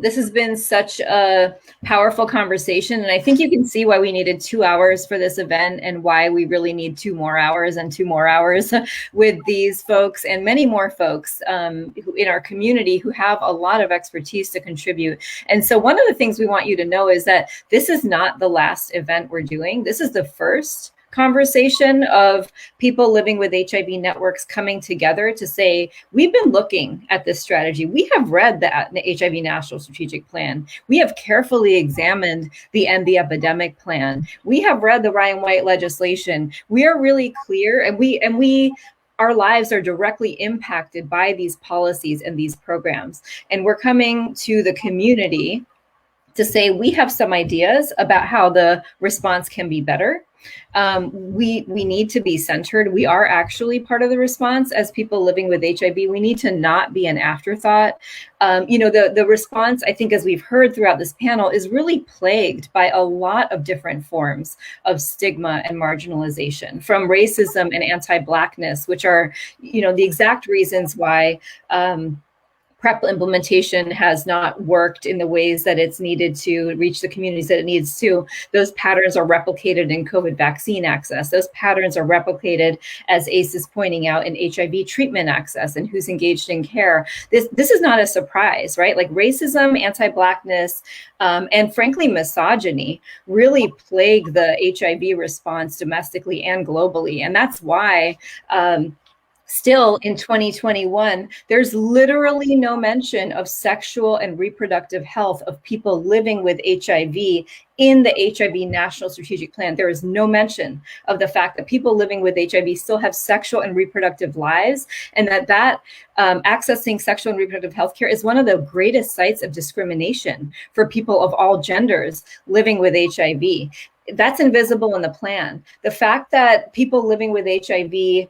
This has been such a powerful conversation, and I think you can see why we needed 2 hours for this event and why we really need 2 more hours and 2 more hours with these folks and many more folks who, in our community, who have a lot of expertise to contribute. And so one of the things we want you to know is that this is not the last event we're doing. This is the first conversation of people living with HIV networks coming together to say, we've been looking at this strategy. We have read the HIV National Strategic Plan. We have carefully examined the End the Epidemic Plan. We have read the Ryan White legislation. We are really clear, and our lives are directly impacted by these policies and these programs. And we're coming to the community to say, we have some ideas about how the response can be better. We need to be centered. We are actually part of the response as people living with HIV. We need to not be an afterthought. The response, I think, as we've heard throughout this panel, is really plagued by a lot of different forms of stigma and marginalization, from racism and anti-Blackness, which are, the exact reasons why PrEP implementation has not worked in the ways that it's needed to reach the communities that it needs to. Those patterns are replicated in COVID vaccine access. Those patterns are replicated, as ACE is pointing out, in HIV treatment access and who's engaged in care. This is not a surprise, right? Like racism, anti-Blackness, and frankly, misogyny really plague the HIV response domestically and globally. And that's why still in 2021, there's literally no mention of sexual and reproductive health of people living with HIV in the HIV National Strategic Plan. There is no mention of the fact that people living with HIV still have sexual and reproductive lives, and that accessing sexual and reproductive health care is one of the greatest sites of discrimination for people of all genders living with HIV. That's invisible in the plan. The fact that people living with HIV,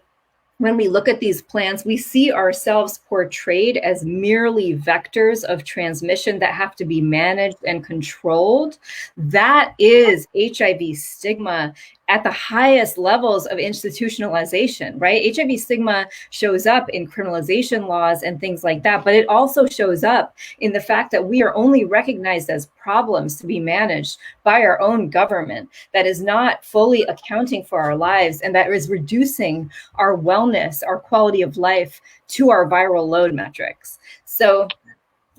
when we look at these plans, we see ourselves portrayed as merely vectors of transmission that have to be managed and controlled. That is HIV stigma at the highest levels of institutionalization, right? HIV stigma shows up in criminalization laws and things like that, but it also shows up in the fact that we are only recognized as problems to be managed by our own government that is not fully accounting for our lives and that is reducing our wellness, our quality of life to our viral load metrics. So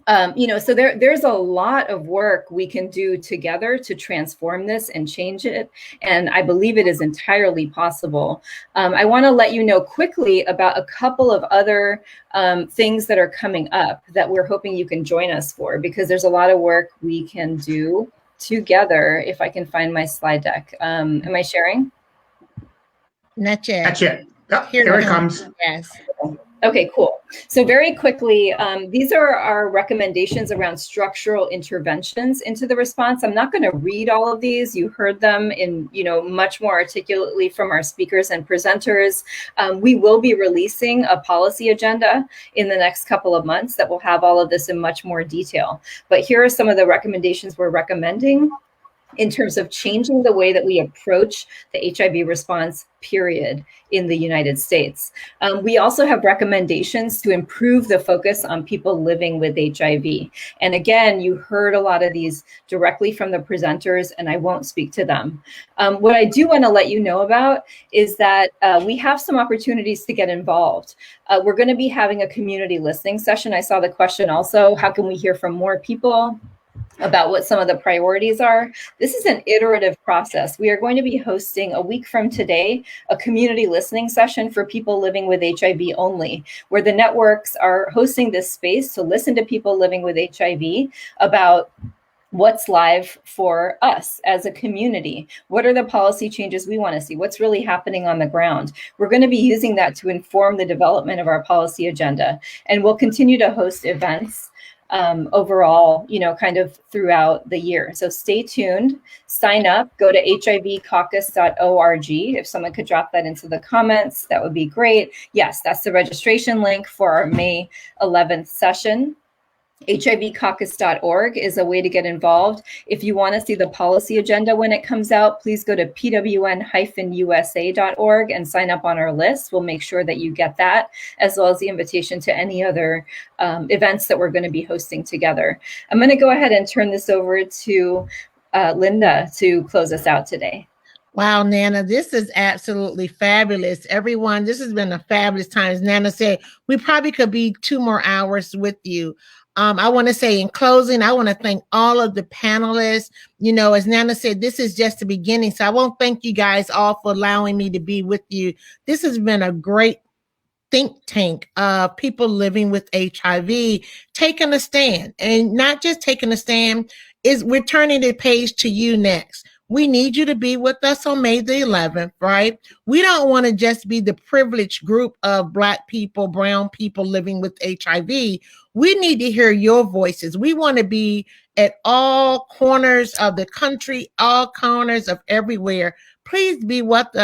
so there's a lot of work we can do together to transform this and change it. And I believe it is entirely possible. I want to let you know quickly about a couple of other things that are coming up that we're hoping you can join us for, because there's a lot of work we can do together. If I can find my slide deck. Am I sharing? Not yet. Not yet. Oh, here it comes. Yes. Okay, cool. So very quickly, these are our recommendations around structural interventions into the response. I'm not going to read all of these. You heard them in, much more articulately from our speakers and presenters. We will be releasing a policy agenda in the next couple of months that will have all of this in much more detail. But here are some of the recommendations we're recommending in terms of changing the way that we approach the HIV response, period, in the United States. We also have recommendations to improve the focus on people living with HIV. And again, you heard a lot of these directly from the presenters, and I won't speak to them. What I do want to let you know about is that we have some opportunities to get involved. We're going to be having a community listening session. I saw the question also, how can we hear from more people? about what some of the priorities are. This is an iterative process. We are going to be hosting a week from today a community listening session for people living with HIV only, where the networks are hosting this space to listen to people living with HIV about what's live for us as a community. What are the policy changes we want to see? What's really happening on the ground? We're going to be using that to inform the development of our policy agenda. And we'll continue to host events overall, kind of throughout the year. So stay tuned, sign up, go to hivcaucus.org. If someone could drop that into the comments, that would be great. Yes, that's the registration link for our May 11th session. hivcaucus.org is a way to get involved. If you want to see the policy agenda when it comes out, please go to pwn-usa.org and sign up on our list. We'll make sure that you get that, as well as the invitation to any other events that we're going to be hosting together. I'm going to go ahead and turn this over to Linda to close us out today. Wow, Nana, this is absolutely fabulous. Everyone, this has been a fabulous time. As Nana said, we probably could be 2 more hours with you. I want to say in closing, I want to thank all of the panelists. As Nana said, this is just the beginning. So I want to thank you guys all for allowing me to be with you. This has been a great think tank of people living with HIV taking a stand, and not just taking a stand, we're turning the page to you next. We need you to be with us on May the 11th, right? We don't want to just be the privileged group of Black people, brown people living with HIV. We need to hear your voices. We want to be at all corners of the country, all corners of everywhere. Please be with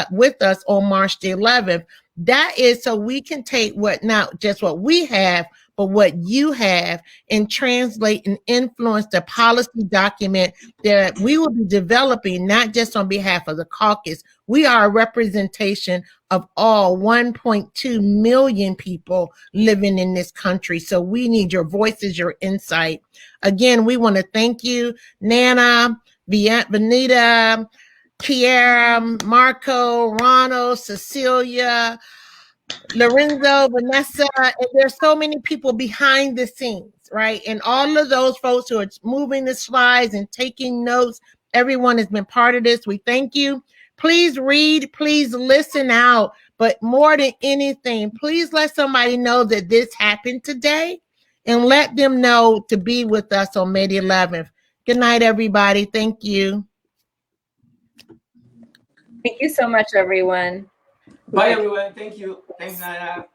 us on March the 11th. That is so we can take not just what we have, but what you have, and translate and influence the policy document that we will be developing, not just on behalf of the caucus. We are a representation of all 1.2 million people living in this country. So we need your voices, your insight. Again, we want to thank you, Nana, Vanita, Kiara, Marco, Ronald, Cecilia, Lorenzo, Vanessa, and there's so many people behind the scenes, right? And all of those folks who are moving the slides and taking notes, everyone has been part of this. We thank you. Please read, please listen out. But more than anything, please let somebody know that this happened today, and let them know to be with us on May the 11th. Good night, everybody. Thank you. Thank you so much, everyone. Bye, everyone. Thank you. Thanks, Nana.